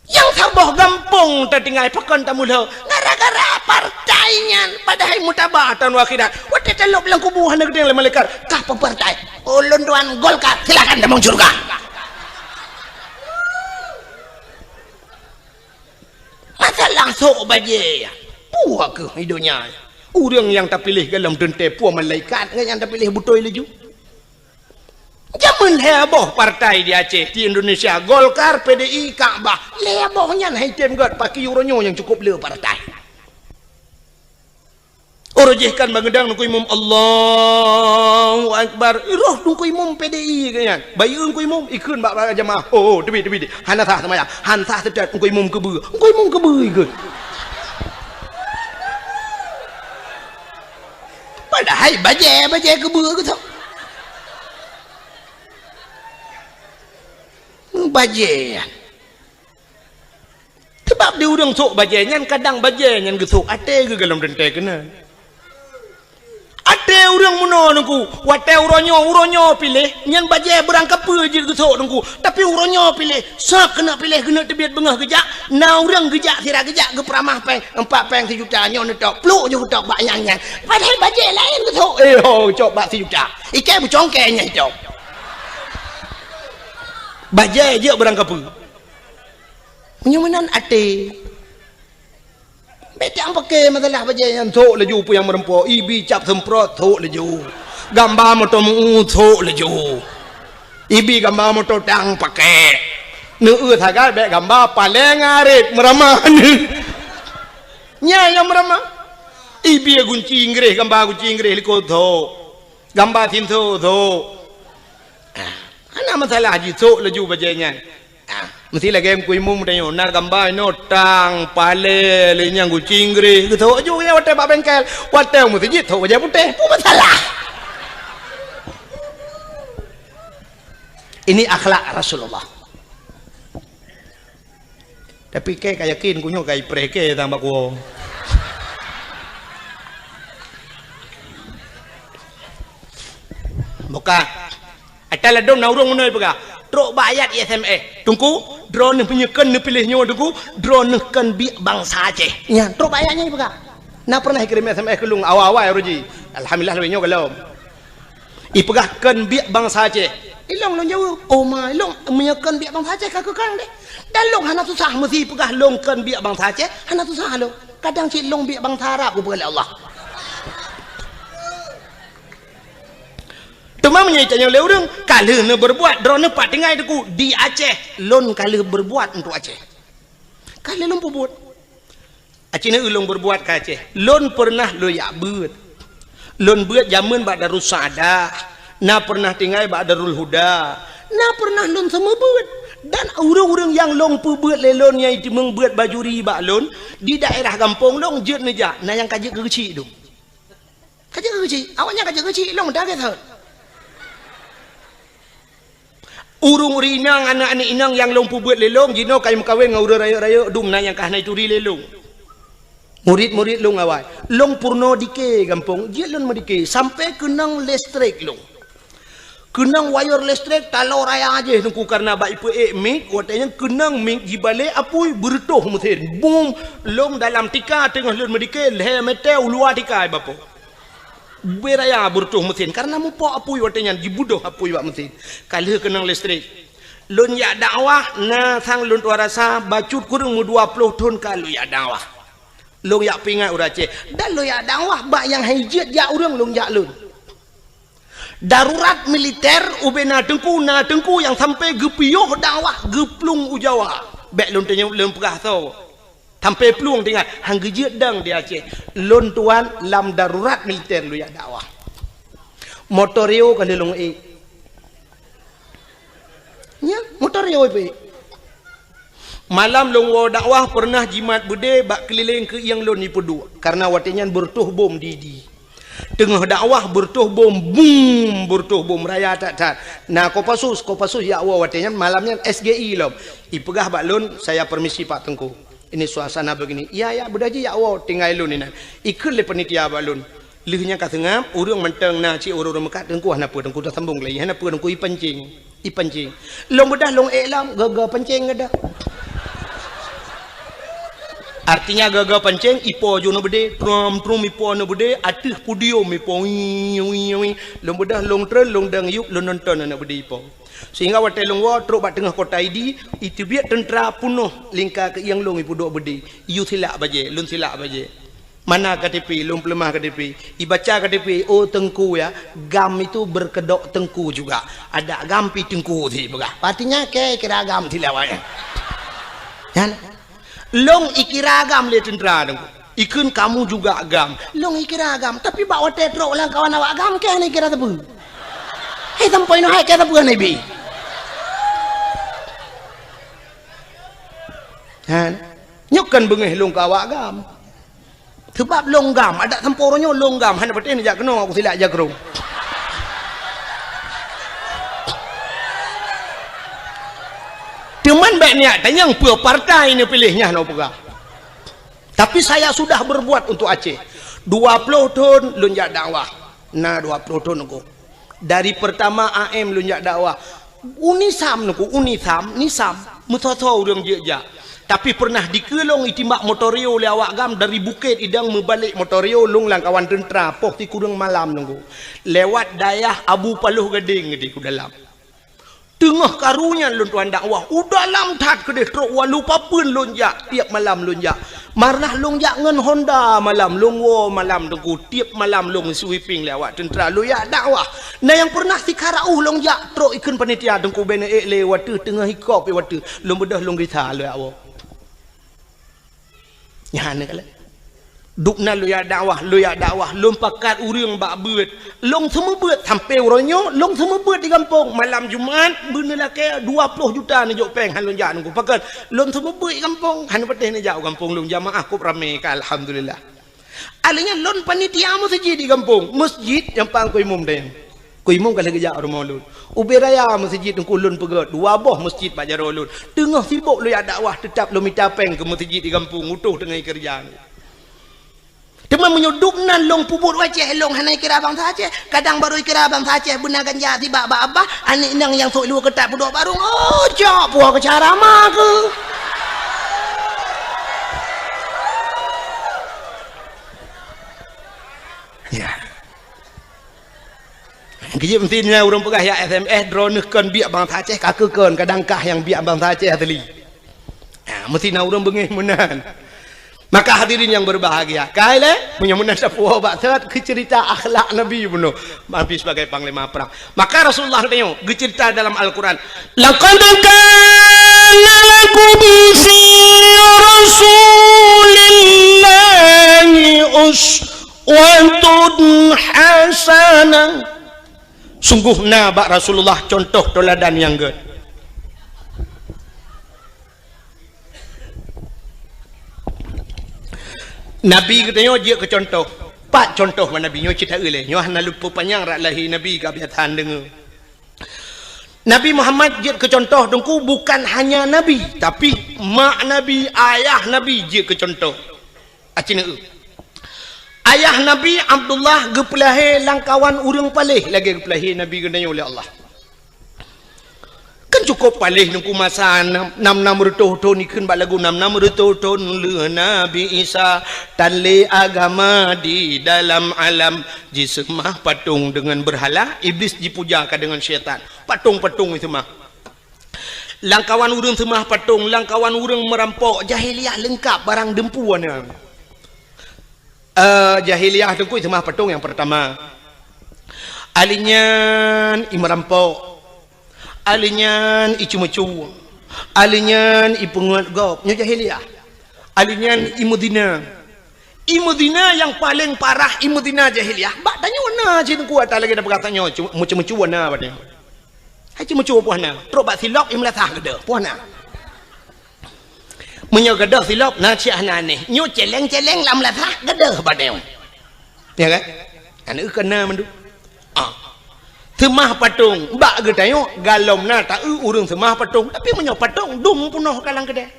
yang sabah gampang tertinggal pakan tamula gara-gara partainya padahal mutabatan wakhidat wate telok bilang kubuhan negeri yang malaikat kah partai ulun tuan Golkar silakan demong surga masalah sok baje puak ke hidupnya orang yang tak pilih dalam tente puan malaikat yang tak pilih betul laju zaman heboh partai di Aceh di Indonesia Golkar PDI Kaabah hebohnya haitem god pakai uronyo yang cukup le partai Orojehkan bangedang nungku imam Allahu Akbar. Roh nungku imam PDI kan. Bayi nungku imam ikun bak jamaah. Oh, tebi. Hana sah sama ya. Han sah sedat nungku imam kebe. Nungku imam kebe ikut. Padahal baje kebe ke tau. Baje. Sebab dia urang sok baje nyan kadang baje nyan gesok ate ke dalam dente kena. Ate urang muno nungku, wate uronyo pilih, nyan baje berangkap je gesok nungku. Tapi uronyo pilih, sak kena pilih kena tebiat bengah gejak, na urang gejak sira gejak ke peramah peng 4 peng 1 juta nyon tok, pluk je tok bak nyan. Padahal baje lain gesok. Cok bak 1 juta. Ikai bucongke nya cok. Baje je berangkap. Menyamanan ate. Betak pakai masalah baje yang thok laju pu yang merempo. Ibi cap semprot thok laju. Gambar motor mu thok laju. Ibi gambar motor tang pakai. Nu thagai be gambar paleng arit meramah ni. Nya yang meramah. Ibi gunci Inggris gambar gunci Inggris liko thok. Gambar tin thok. Ana masalah ji thok laju baje nya. Mesti lagi em kui mum tanya nar gambar no tang pale le nyang kucing gre ke tho ju ya wate ba bengkel wate mesti jit tho baja putih pu masalah. Ini akhlak Rasulullah. Tapi ke yakin kunyo kai preke tambah ko. Buka atala dom na urung munoi pega. Trok bayat SMS. Tunggu drone penyekan ni pilihnya tunggu drone kan bi bangsa Aceh. Ya, trok bayatnya pega. Na pernah kirim SMS ke lung awal-awal roji. Alhamdulillah lebihnya kalau. Ipegah kan bi bangsa Aceh. Ilong long jauh. Oh ma, ilong menyekan bi bangsa Aceh kakak kang deh. Dan long hana susah mesti pegah long kan bi bangsa Aceh, hana susah lo. Kadang cik long bi bangsa Arab ku oleh Allah. Temang menyaitannya oleh orang kalau nak berbuat drone pak tinggal itu di Aceh lon kalau berbuat untuk Aceh kalau lon berbuat Aceh ni ulung berbuat ke Aceh lon pernah lo ya buat lon buat zaman bak Darus Saadah na pernah tinggal bak Darul Huda na pernah lon semua buat dan orang-orang yang lon buat lelon yang itu membuat bajuri bak lon di daerah kampung lon jet neja na yang kajik kecil tu kajik kecil awaknya kajik kecil lon dah kata urung rinang anak-anak inang yang lompu buat lelong jino kai mekawin ngau raya-raya dum na yang kah nai turi lelong murid-murid long awal long purno dike kampung je lon medike sampai kenang listrik long kenang wire listrik talau raya aja tungku karena bak ipu mik watanya kenang mik jibale apui bertoh mesin boom long dalam tika tengah lon medike le metel luar tika bapo beraya bertuh mesin karena mupo apui watanya dibudoh apui bak mesin kalau kenang listrik lon ya dakwah na sang lon warasa bacut kurang 20 ton kalau ya dakwah long ya pingat urace dan lo ya dakwah bak yang hijat ya urang long ya lon darurat militer ubena tengku yang sampai gepioh dakwah geplung ujawa bek lon tanya lon pegah tau sampai peluang tinggal hang gejek dang di Aceh lon tuan lam darurat militer lu ya dakwah motorio kan long nya motorio malam long wa dakwah pernah jimat bude bak keliling ke yang lon ni pedu karena watinyan bertuh bom di tengah dakwah bertuh bom boom bertuh bom raya tak nah kopasus ya wa watinyan malamnya SGI lom ipegah bak lon saya permisi Pak Tengku ini suasana begini ya budaji ya Allah tinggal lun ini ikut le panitia balun lihnya kat tengah urang menteng na ci urang mekat tengku hana apa tengku dah sambung lagi hana apa tengku ipancing long bedah long elam gaga pancing ada artinya gaga pancing ipo jo no bede trum ipo no bede atih pudium ipo wi long bedah long tren long dang yuk long nonton na bede ipo sehingga watelong wa truk bak tengah kota ID itu biar tentera punuh lingkar ke yang long ipu dok bedi you silap baje lun silap baje mana KTP long pelemah KTP ibaca KTP oh tengku ya gam itu berkedok tengku juga ada gampi tengku ti begah artinya ke kira gam silap ya long ikira gam le tentera tengku Ikun kamu juga agam. Long ikira agam, tapi bawa tetrok lang kawan awak agam ke ni kira tebu. Hei tampoi no hai ke tebu ni bi. Han, nyukan bengeh long kawak agam. Sebab longgam, ada temporonyo longgam. Han betul ni jak kena aku silap jak kerung. Teman baik niat dan yang pua partai ni pilihnya no pegah. Tapi saya sudah berbuat untuk Aceh. 20 tahun lunjak dakwah. Nah 20 tahun aku. Dari pertama AM lunjak dakwah. Unisam aku, nisam mutotho urang jejak. Tapi pernah dikelong itimbak motorio oleh awak gam dari bukit idang membalik motorio long lang kawan tentera poh ti kurang malam nunggu. Lewat dayah Abu Paluh Gading di ku dalam. Tengah karunya lun tuan dakwah udah lam tat kedeh truk wa lupa pun lonjak tiap malam lonjak marnah lonjak ngen Honda malam longwo malam tengku tiap malam long sweeping lewat tentera loyak dakwah nah yang pernah sikarauh lonjak truk ikun panitia tengku bene lewat tengah hikop lewat long bedah long rita loyak awak nyane kala dukna loyak dakwah long pakat urang bak beut long semua beut sampai uronyo long semua beut di kampung malam Jumaat bener lah ke 20 juta ni jok peng han lonjak nunggu pakat long semua beut di kampung han peteh ni jauh kampung long jamaah kup rame ka alhamdulillah alanya long panitia masjid di kampung masjid yang pang ko imum deng ko imum kala gejak rumah lun uberaya masjid nungku lun pegat dua boh masjid pak jaro lun tengah sibuk loyak dakwah tetap lo minta peng ke masjid di kampung utuh tengah kerja Teman menyuduk nan long pubur wajah long hanai kira bangsa Aceh kadang baru kira bangsa Aceh benar ganja tiba abah anik nang yang sok lu ketak pudok barung oh cok puah ke cara mak ke ya kejip mestinya urang pegah ya SMS drone kan biak bangsa Aceh kakekan kadangkah yang biak bangsa Aceh teli mesti na urang bengih menan. Maka hadirin yang berbahagia, kaile punya munasab wabak saat cerita akhlak Nabi bunuh, Nabi sebagai panglima perang. Maka Rasulullah tanya, cerita dalam Al-Quran. Laqad kana lakum fi Rasulillahi uswatun hasanah. Sungguh nabak Rasulullah contoh teladan yang good. Nabi katanya dia ke contoh. Pak contoh mana Nabi nyo cerita ele. Nyo hana lupa panjang rak lahi Nabi ka biatan dengar. Nabi Muhammad dia ke contoh dengku bukan hanya Nabi tapi mak Nabi, ayah Nabi dia ke contoh. Acina ayah Nabi Abdullah gepelahe langkawan urang palih lagi gepelahe Nabi gendanya oleh Allah. Kan cukup palih nungku masa 6 rutuh tahun ikun bak lagu 6 rutuh tahun le Nabi Isa tanle agama di dalam alam jisemah patung dengan berhala iblis dipujakan dengan syaitan patung-patung itu mah langkawan urang semah patung langkawan urang merampok jahiliah lengkap barang dempuan jahiliah dengku itu mah patung yang pertama alinyan merampok alinyan icu-mecu alinyan ipungat gop nyo jahiliah alinyan imudina yang paling parah imudina jahiliah bak tanya warna cik kuat lagi dah berkatanya mecu-mecu warna badnya hai mecu puana terus bak silap imlatah gede puana menyo gede silap na cik aneh nyo celeng-celeng lam latah gede badnya ya kan anu kena mendu semah patung bak getayo galom na tak urang semah patung tapi menyo patung dum punoh kalang kedai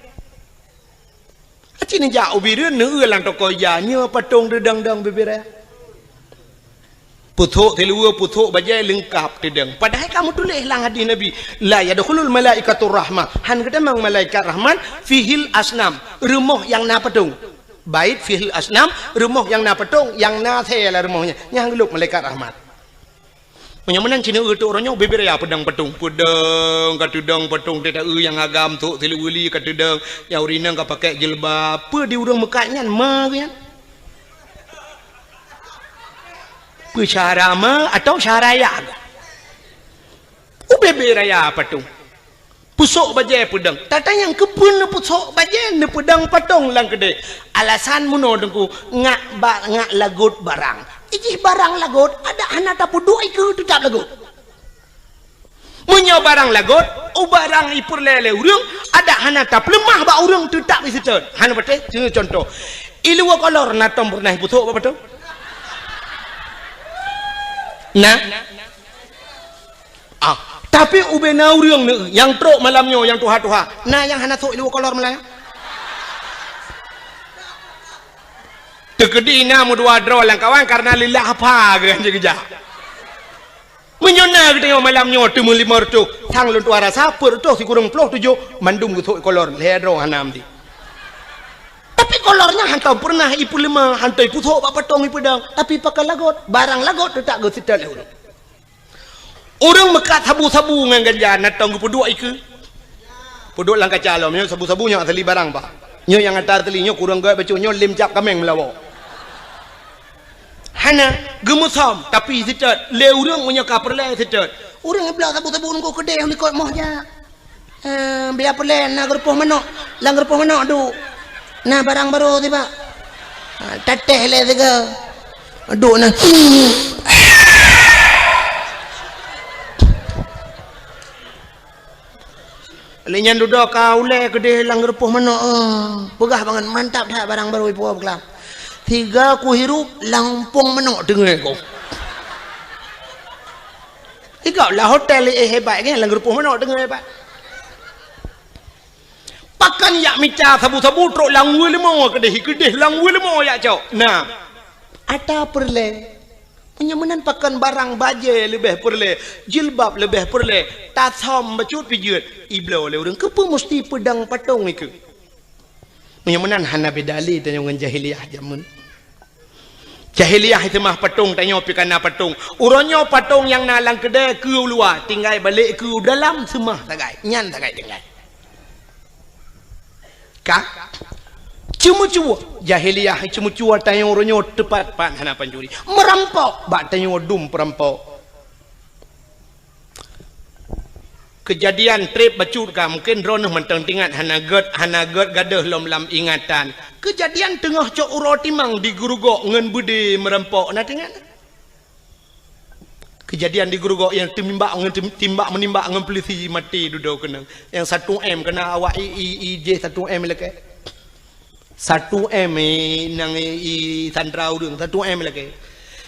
acini jauh bireun neu lang toko ya nya patung dedang-dang bebera puthuk telua puthuk bajai lengkap dedang padahal kamu tulis lang hadis Nabi la yadkhulul malaikatur rahmah han kata mang malaikat rahman fihil asnam rumah yang na patung bait fihil asnam rumah yang na patung yang na thela rumahnya yang geluk malaikat rahmat menyamunan cina tu orangnya beberapa pedang patung pedang katudang patung tidak yang agam tu teluli katudang yang urina enggak pakai jilbab apa di urang mekatnya mah kan syara mah atau syaraya beberapa patung pusok baje pedang tata yang kepun pusok baje ne pedang patong lang kede alasan muno dengku ngak lagut barang iji barang lagut ada anak tapu dua iku tetap lagut munyo barang lagut barang ipur lele urang ada anak tap lemah ba urang tetap isiton hana bete contoh ilu kolor na tom pernah pusok apa betul nah tapi ubena urang yang trok malamnya yang tuha-tuha nah yang hana sok ilu kolor melaya tegedi na mu dua draw lang kawan karena lillah apa kan jegeja menyona gitu malamnya tu lima ratus thang lun tuara sapur tu si kurang puluh tujuh mandum gitu kolor ledro hanam di tapi kolornya hantam pernah ipu lima hantai putok apa tong ipu dang tapi pakai lagot barang lagot tu tak gitu dah orang mekat sabu-sabu ngan ganja natong ipu dua iku puduk lang kacalo nyo sabu-sabunya asli barang pak nyo yang antar telinyo kurang gaya bacu nyo lim cap kameng melawo hana gemusam tapi sitat le urang punya kaperle sitat urang belah sabu-sabu ngko kedai yang likot moh ja biar perle na gerpoh manok lang gerpoh manok du nah barang baru tiba teteh le tiga duk na lenyan duduk kau le kedai lang gerpoh manok pegah banget mantap dah barang baru ipu bekelam tiga ku hirup lampung menok dengar kau ikau lah hotel hebat kan lang gerpoh menok dengar hebat pakan yak mica sabu-sabu trok langwe lemo kedeh langwe lemo yak cok nah ada perle penyamanan pakan barang baje lebih perle jilbab lebih perle tasom bacut pijut iblo le urang kepa mesti pedang patong iku penyamanan hana bedali tanya ngan jahiliyah jamun jahiliyah itu mah patung tanya pikana patung uronyo patung yang nalang kedai ke luar tinggal balik ke dalam semah tagai nyan tagai tinggal kak cuma-cuma jahiliyah cuma-cuma tanya uronyo tepat pan hana pancuri merampok bak tanya dum perampok kejadian trip bacut ka mungkin ronah mentang tingat hana ged gadah lam ingatan kejadian tengah cok uro timang di gurugok ngen budi merampok na tingat kejadian di gurugok yang timbak menimba ngen polisi mati duduk kena yang 1M kena awak IJ 1M leke 1M nang i sandra urang 1M leke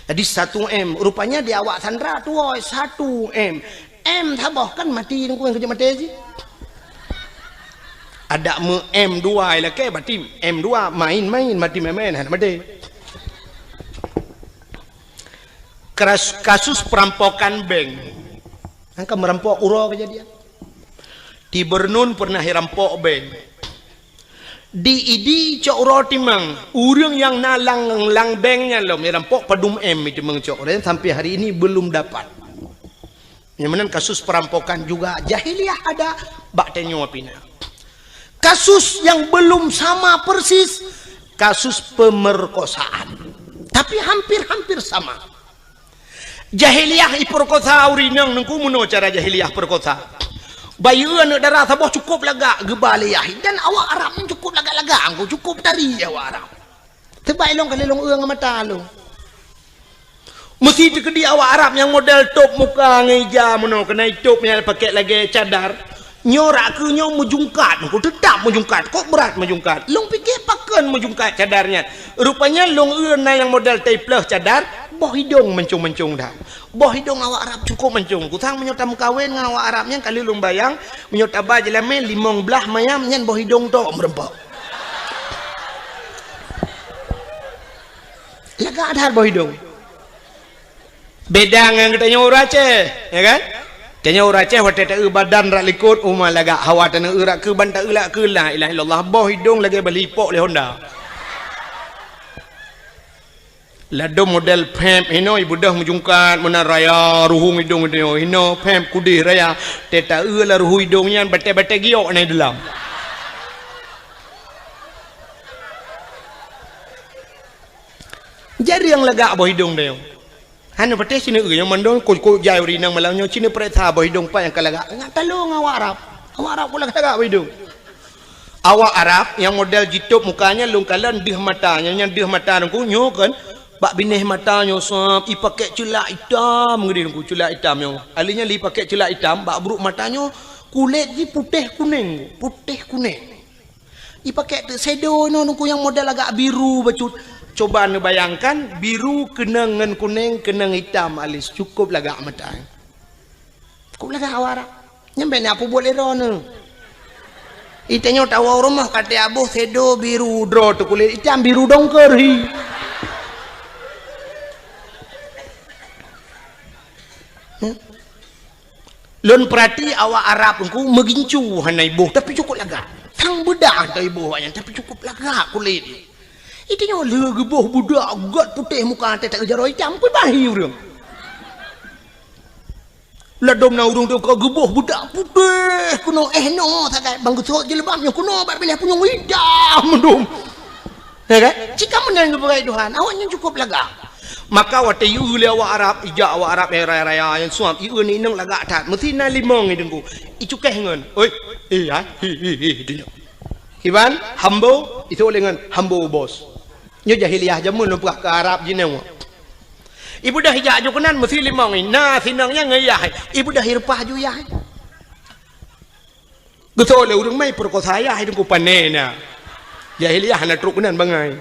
jadi 1M rupanya di awak sandra tu 1M M tabah kan mati nunggu kerja mati sih ada M2 lah ke berarti M2 main mati main mati kasus perampokan bank angka merampok uro kejadian di Bernun pernah rampok bank di ID cok uro timang urang yang nalang lang banknya lo merampok padum M itu mengcok sampai hari ini belum dapat. Yang kasus perampokan juga jahiliyah ada bak tenyo apina. Kasus yang belum sama persis kasus pemerkosaan. Tapi hampir sama. Jahiliyah iperkosa urinang nengku muno cara jahiliyah perkosa. Bayu anak darah saboh cukup laga gebaliyah dan awak Arab cukup laga-laga angku cukup tari awak Arab. Tebailong kalilong eung mata lu. Mesti dikedi awak Arab yang model top muka ngeja mono kena top yang pakai lagi cadar nyorak ke nyo mujungkat aku tetap mujungkat kok berat mujungkat long pikir pakan mujungkat cadarnya rupanya long euna yang model teplah cadar boh hidung mencung-mencung dah boh hidung awak Arab cukup mencung kusang menyotam kawin dengan awak Arabnya kali long bayang menyotaba jelame limong belah mayam nyan boh hidung to merempak laga ada boh hidung beda dengan katanya Aceh ya kan katanya Aceh waktu tak badan rak likut umah laga hawa tanah rak ke bantak ulak ke la ilaha illallah boh hidung lagi belipok le Honda lado model pemp hino ibu dah mujungkat mana raya ruhung hidung itu hino pemp kudih raya teta la ruhu hidungnya bete-bete giok ni dalam jadi yang lega boh hidung dia hanya betul sini yang mandon kau jauh rinang malamnya sini perintah boh hidung pa yang kalaga nggak talung awak Arab Awak Arab pula kagak hidung. Awak Arab yang model jitup mukanya lungkalan dih matanya, yang dih mata nungku nyo kan. Bak binih matanya sap, i pakai celak hitam ngedi nungku celak hitam yang. Alinya li pakai celak hitam, bak buruk matanya kulit ji putih kuning. I pakai shadow no nungku yang model agak biru bacut. Coba anda bayangkan biru kenangan kuning kenang hitam alis cukup lagak mata. Cukup lagak awak Arab. Nyampe ni apa boleh rona. Itanya tahu rumah kata abu shadow biru draw tu kulit hitam biru dongker hi. Lon perhati awak Arab engkau megincu hanai boh tapi cukup lagak. Sang bedak hanai boh yang tapi cukup lagak kulit. Itanya lagi boh budak gat putih muka tak kejar hitam pun bahi urang. Ladom na urang tu kau geboh budak putih kuno no tak bang gusok jilbabnya kuno bak pilih punya hitam dom. Ya kan? Jika menang kepada Tuhan awaknya cukup lagak. Maka waktu iu le awak Arab ija awak Arab raya yang suam iu ni nang lagak tat mesti na limong ni dengku icukeh ngon oi ya hi Iban hambo itu oleh ngan hambo bos nyo jahiliyah jamun lu ke Arab jineng ibu dah hijak ju kenan mesti limong ni na sinangnya ngayah ibu dah hirpah ju ya betul le urang mai perkosa ya dengku panena jahiliyah na truk kenan bangai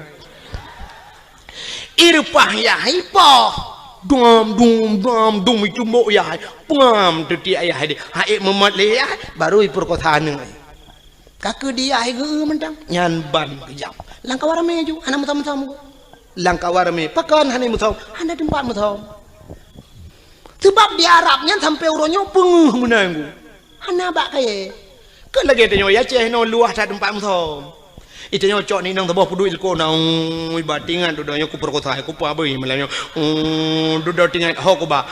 irpah ya hipoh dum itu mbok ya pam teti ayah dia haik memat le ya baru perkotaan ngai kakek dia ai ge mentang nyan ban kejam langkah warame ju anak mutam langkah warame pakan hani mutam anda tempat mutam sebab di Arab nyan sampai uronyo penguh menanggu ana bak kaye ke lagi tanyo ya ceh no luah tak tempat mutam itu nyocok ni nang tabah pudu ilko nang batingan dudanya ku perkota ku pa beuy melanyo dudo tingan ho ko ba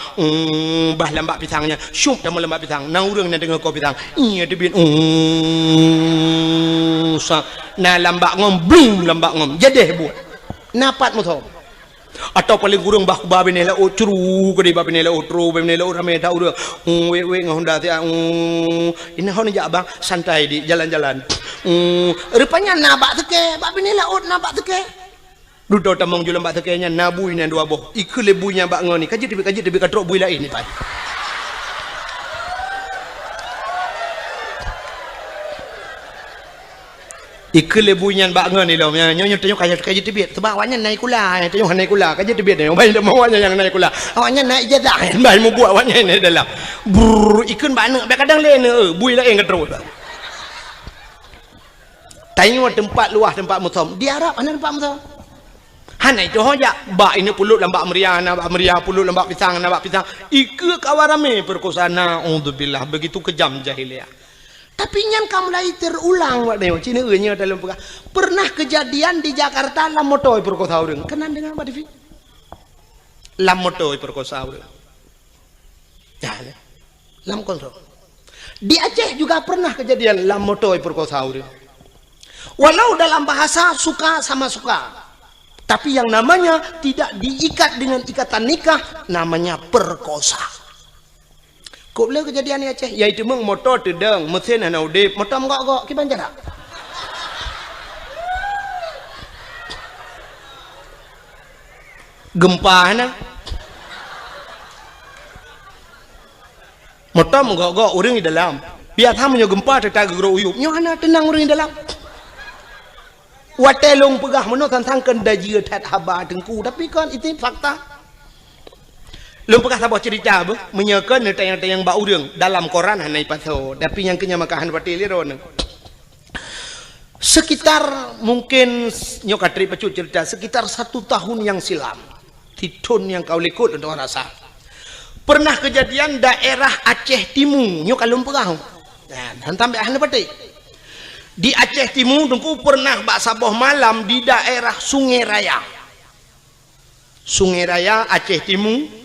bah lambak pisangnya syup dah lambak pisang nang urang na dengar ko pisang iya debin sa na lambak ngom blum lambak ngom jadeh buat napat muthom atau paling kurang bah ku ba benela o curu ko di ba benela o tru benela o rame ta urang we ngahonda ti ini hon ja bang santai di jalan-jalan rupanya nabak teke bak benela o nabak teke dudo tamong julam bak tekenya nabui nan dua boh ikule buinya bak ngoni kaji tebi katrok bui lain ni pai ikule buinya bak ngoni lo nyo tanyo kaji tebi sebab awaknya naik kula tanyo naik kula kaji tebi ne bai mau awaknya yang naik kula awaknya naik jadah bai mau buat awaknya ni dalam ikun bak ne kadang le bui lain katrok tengok tempat luas tempat mutom di Arab mana tempat mutom hanai tu hoja bak ini pulut lambak meriah pulut lambak pisang ike kawarame perkosana auzubillah begitu kejam jahiliyah tapi nyan kamulai terulang wak neo cina nya dalam pernah kejadian di Jakarta lam motoi perkosa urang kenan dengan Pak Devi lam motoi perkosa urang ya lam kontrol di Aceh juga pernah kejadian lam motoi perkosa urang walau dalam bahasa suka sama suka tapi yang namanya tidak diikat dengan ikatan nikah namanya perkosa kok boleh kejadian ni Aceh yaitu meng motor tedeng mesin hana udip motor gok kiban jarak gempa hana motor gok urang di dalam biar hamnya gempa tak gero uyup nyo hana tenang urang di dalam watelong pegah meno tentang kendaji tat haba tengku tapi kan itu fakta long pegah sabah cerita be menyekan tayang-tayang ba urang dalam koran hanai paso tapi yang kenya makahan patileron sekitar mungkin nyokatri pecut cerita sekitar 1 tahun yang silam titun yang kau likut untuk rasa pernah kejadian daerah Aceh Timur nyokalung pegah dan sampai ahli pati di Aceh Timur dengku pernah bak saboh malam di daerah Sungai Raya Aceh Timur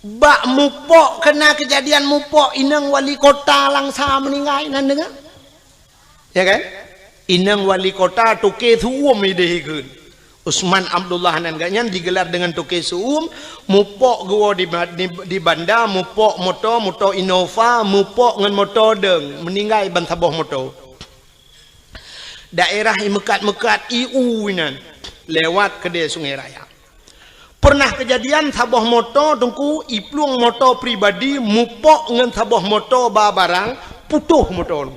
bak mupok kena kejadian mupok inang wali kota langsa meninggal nan dengar ya kan inang wali kota tuke suum idehekeun Usman Abdullah nan ganyan digelar dengan toke suum, mupok gua di bandar, mupok motor Innova, mupok ngan motor deng, meninggal bantaboh motor. Daerah mekat-mekat IU nan lewat kedai Sungai Raya. Pernah kejadian taboh motor tungku iplung motor pribadi mupok ngan taboh motor barang putuh motor.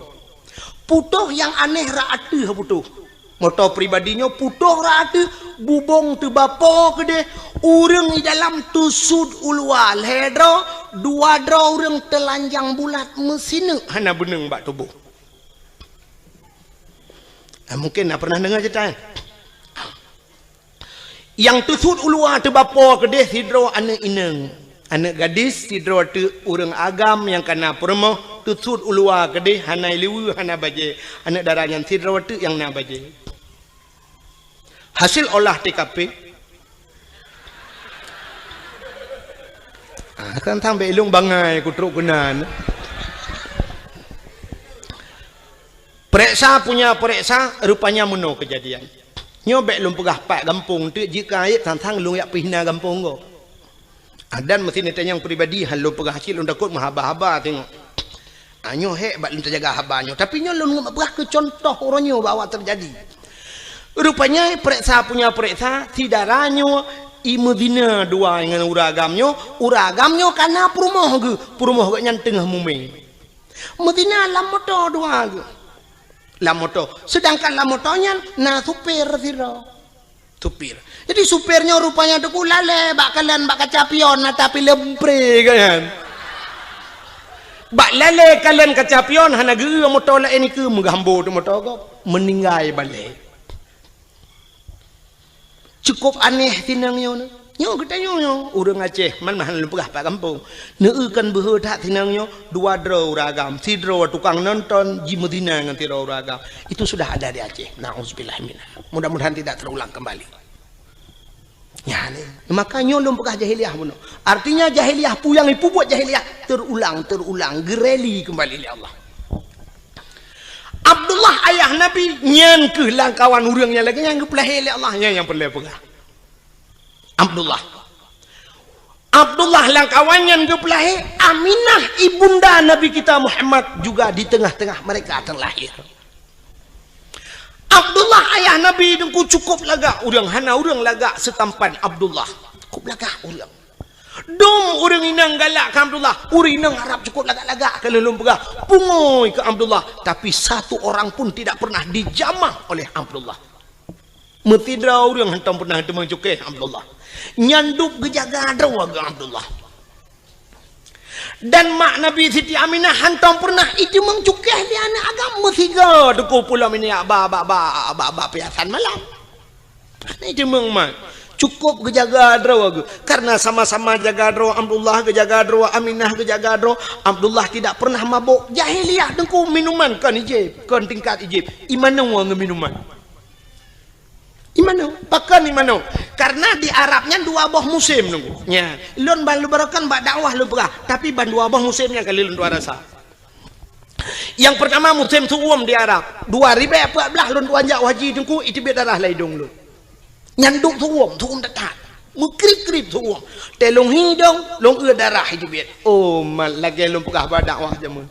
Putuh yang aneh raatu putuh. Motor pribadinya putuh rata bubong tu bapa kede urang di dalam tusud ulwa ledro dua dro urang telanjang bulat mesin hana beneng bak tubuh. Mungkin pernah dengar cerita yang tusud ulwa tu bapa kede sidro anak ineng anak gadis sidro tu urang agam yang kena permoh tusud ulwa kede hana liwu hana baje anak darah yang sidro tu yang na baje. Hasil olah TKP kan sampai ilung bangai kutruk kenan. Periksa punya periksa rupanya meno kejadian. Nyobek lum pegah pak kampung tu jika ayat tantang lung yak pihna kampung go. Dan mesti netanya yang pribadi hal lum pegah hasil lum takut mahaba-haba tengok. Anyo hek bak lum terjaga habanyo tapi nyo lum pegah ke contoh oronyo bawa terjadi. Rupanya periksa punya periksa sidaranyo imudina dua dengan uragamnya karena perumoh yang tengah muming medina lamoto dua lamoto sedangkan lamotonya na supir jadi supirnya rupanya tu lale bak kalian bak kacapion tapi lempre kan bak lale kalian kacapion hana ge motor la ini ke menggambo tu motor ko meninggal balik. Cukup aneh tinangnya nyo kita nyo urang Aceh man mahal pegah pak kampung neukan behe tak tinangnya dua dro ragam sidro tukang nonton di Medina ngan tiro ragam itu sudah ada di Aceh. Nauzubillah minna, mudah-mudahan tidak terulang kembali ya nih. Maka nyo lum pegah jahiliyah buno artinya jahiliyah puyang ipu buat jahiliyah terulang gereli kembali oleh Allah. Abdullah ayah Nabi nyan ke langkawan urangnya lagi yang kepelahi oleh Allah yang perlu pegah. Abdullah langkawan yang kepelahi Aminah ibunda Nabi kita Muhammad juga di tengah-tengah mereka terlahir. Abdullah ayah Nabi dengku cukup laga urang hana urang laga setampan Abdullah cukup laga urang. Dom orang inang galak ke Abdullah, orang inang harap cukup lagak-lagak kalau belum pegah pungoy ke Abdullah, tapi satu orang pun tidak pernah dijamah oleh Abdullah. Metidra orang hantam pernah temang cukai Abdullah, nyanduk gejaga dawa ke Abdullah. Dan mak Nabi Siti Aminah hantam pernah itu mengcukai di anak agama tiga deku pulau ini ba piasan malam. Ini memang cukup kejaga draw karena sama-sama jaga draw Abdullah kejaga draw Aminah kejaga draw Abdullah tidak pernah mabuk jahiliyah dengku minuman kan ijib kan tingkat ijib imano wang minuman imano pakan imano karena di Arabnya dua buah musim nunggu nya lon balu barakan bak dakwah lu pegah tapi ban dua buah musimnya kali lon dua rasa. Yang pertama musim suum di Arab 2014 lon wanjak haji dengku itu biar darah laidung lu nyanduk tuum dekat mukrip-krip tuum telung hidung long darah itu biat oh mal lagi long pegah dakwah jamun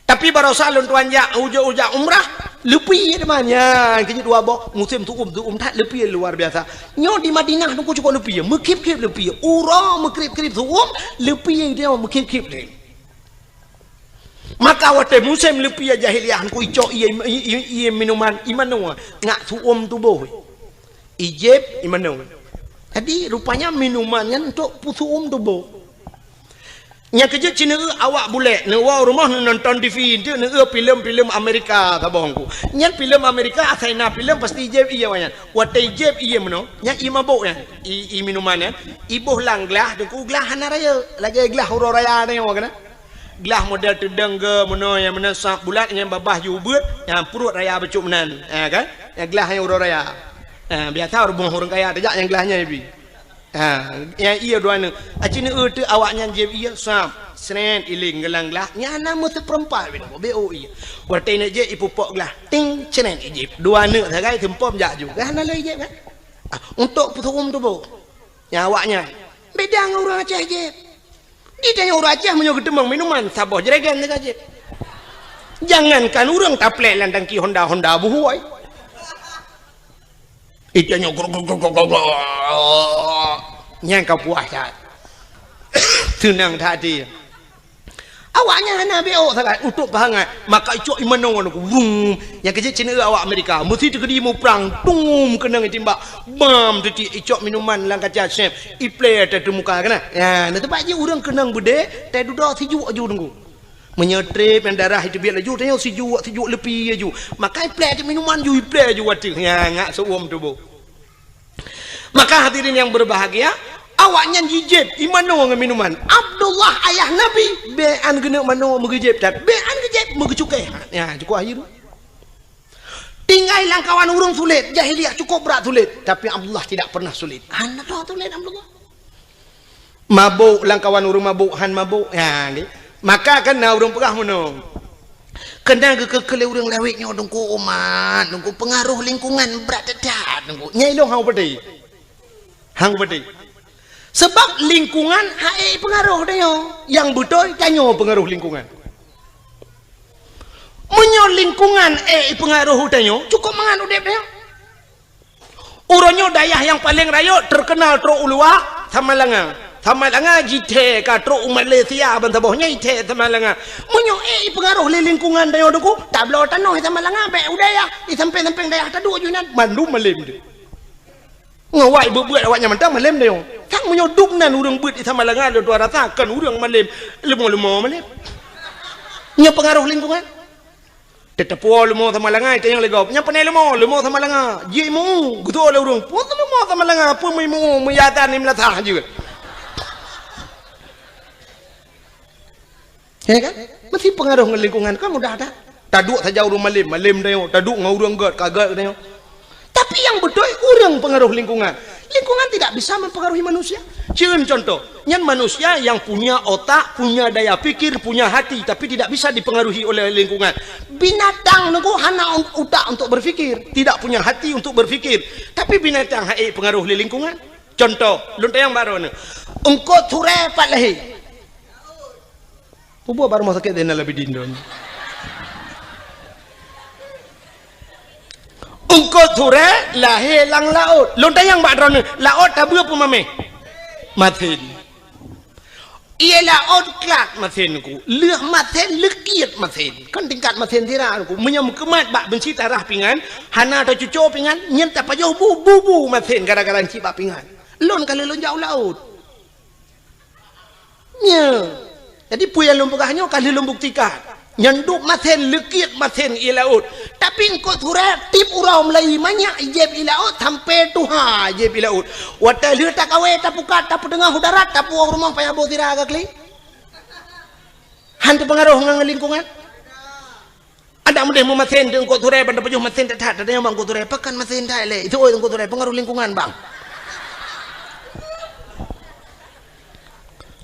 tapi barosa long tuanja uja umrah lepi namanya kini dua bok musim tuum tak lepi luar biasa nyo di Madinah tu cukup lepi mukrip-krip lepi ura mukrip-krip tuum lepi dia mukrip-krip ni maka waktu musim lepi jahiliyah ku ico iya minuman imano ngak tuum tubuh ijib imano. Tadi rupanya minumannya untuk pusuum tubuh. Yang kerja Cina awak boleh newa rumah nonton TV itu filem Amerika tabongku. Yang filem Amerika asalnya filem pasti ijib iya wanyan. Waktu ijib iya mano, yang imabuk ya, minumannya, ibuh lang gelah, dengku gelah hana raya, lagi gelah huru raya ada yang wakana. Gelah model tedeng ke mano yang mana sak bulat yang babah jubut, yang perut raya becuk menan, kan? Yang gelah yang huru raya. Biasa orang kaya tajak yang gelahnya ibi. Yang iya dua ni. Acina tu awaknya jeb iya senen iling gelang lah nya nama tu perempat bin BOI watai nak je ipupok lah ting senen ijip dua anak sagai tempom jak juga hana le ijip kan untuk puturum tu bu nyawaknya beda dengan orang Aceh je dia tanya orang Aceh menyo ketembang minuman sabah jeragan dekat je jangankan orang taplek landang ki Honda buhuai itu nya yang kau puasa tenang tadi awaknya hana BO sangat untuk bahangan maka icok imano aku vum yang kecil Cina awak Amerika mesti terkedi mau perang tum kena timbak bam tu icok minuman lang kaca chef iple ada muka kena ya nanti tempat je orang kenang bude tai duduk sejuk aju tunggu menyetrip yang darah itu biar laju tanya sejuk lebih aju maka iple ada minuman ju iple aju wati ya ngak seuam tu bu maka hadirin yang berbahagia awaknya jijib imano dengan minuman Abdullah ayah Nabi bean kena mano megejib tak bean gejib megecukai ya cukup akhir tinggal langkawan urung sulit jahiliah cukup berat sulit tapi Abdullah tidak pernah sulit anak dah sulit Abdullah mabuk langkawan urung mabuk han mabuk ya ni maka kena urung pegah mano kena kekele urung lawitnya dongku umat dongku pengaruh lingkungan berat dekat dongku nyai long hang pedai hang pedai sebab lingkungan hai pengaruh dia yang betul tanya pengaruh lingkungan menyo lingkungan pengaruh dia cukup mangan udep dia uronyo dayah yang paling raya terkenal tro ulua Tamalanga jite ka tro Malaysia bantabohnya ite Tamalanga menyo pengaruh lingkungan dia doku tablo tanoh Tamalanga be udaya sampai dayah tadu junan mandu malim dia ngawai buat awaknya mentang malam dia tak menyoduk nan urang buat di Tamalanga ada 200 kan urang malam lemo malam nya pengaruh lingkungan tetap lemo Tamalanga itu yang legap nya panai lemo Tamalanga jimu gitu oleh urang pun lemo Tamalanga pun mau meyatan ni melatah juga ya kan mesti pengaruh lingkungan kan udah ada taduk saja urang malam dia taduk ngau urang kagak dia tapi yang betul orang pengaruh lingkungan tidak bisa mempengaruhi manusia cun contoh yang manusia yang punya otak punya daya pikir punya hati tapi tidak bisa dipengaruhi oleh lingkungan binatang nunggu hana otak untuk berfikir tidak punya hati untuk berfikir tapi binatang pengaruh lingkungan contoh lunta yang baru ni engkau ture pat lahi pupu baru mau sakit dena lebih dindon engkau ture lahir lang laut lontar yang bak drone laut tabu apa mame matin ia laut kelak matin ku leh matin lekiat matin kan tingkat matin tira ku menyam kemat bak benci tarah pingan hana atau cucu pingan nyen tak pajau bu matin gara-gara ci bak pingan lon kali lon jauh laut nya jadi puyan lon pegahnya kali lon buktikan nyanduk maten lekit maten ilaut tapi engkau turap tip urau Melayu banyak ijeb ilaut sampai tuha ijeb ilaut wata lihat tak kawe tak pukat tak pedengah udarat tak puang rumah payah bawa tira agak kli hantu pengaruh dengan lingkungan ada mudah mematen engkau turap pada pejuh maten tak ada yang bang engkau turap pakan maten tak le itu engkau turap pengaruh lingkungan bang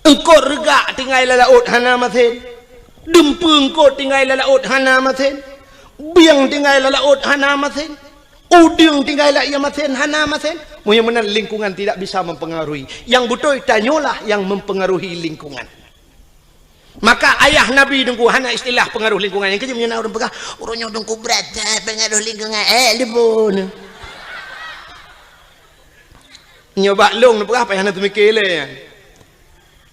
engkau regak tinggal laut hana maten dempeng ko tinggal laut hana maten biang tinggal laut hana maten uding tinggal ia maten hana maten mudah-mudahan lingkungan tidak bisa mempengaruhi yang betul tanyalah yang mempengaruhi lingkungan maka ayah Nabi dengku hana istilah pengaruh lingkungan yang kejamnya orang pegah orangnya dengku berat pengaruh lingkungan lebon nyoba long pegah apa yang nak mikir le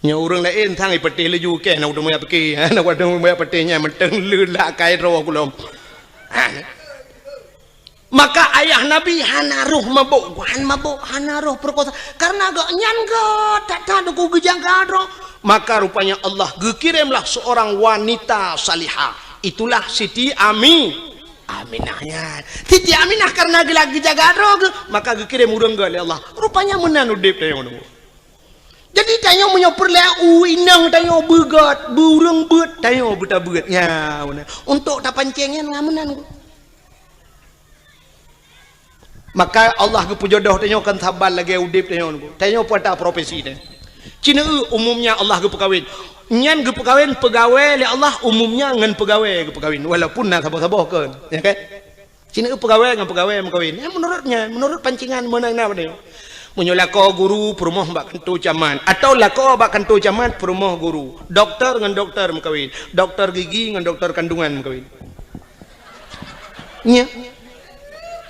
nya orang lain thang ipetih leju ke nak udah moya peki nak udah moya petihnya menteng lula kai ro kulom maka ayah Nabi hana roh mabuk hana roh perkosa karena agak nyan ke tak tahu ku gejang kadro maka rupanya Allah gekirimlah seorang wanita salihah itulah Siti Aminahnya Siti Aminah karena gelagi jaga kadro maka gekirim urang gali Allah rupanya menan udip teh ngono jadi tanya menyopor lah inang tanya begat burung bet tanya buta begatnya untuk tak pancengnya ngamenan maka Allah ke pujodoh tanya kan sabar lagi udip tanya pada profesi deh Cina umumnya Allah ke perkahwin nyan ge pegawai li Allah umumnya ngan pegawai ge pegawin walaupun nak sabar-sabar kan ya kan cina pegawai ngan pegawai mengkawin ya menurut pancingan menang na bade munyo lako guru perumah bak kentu caman atau lako bak kentu caman perumah guru doktor ngan doktor mengkawin doktor gigi ngan doktor kandungan mengkawin nya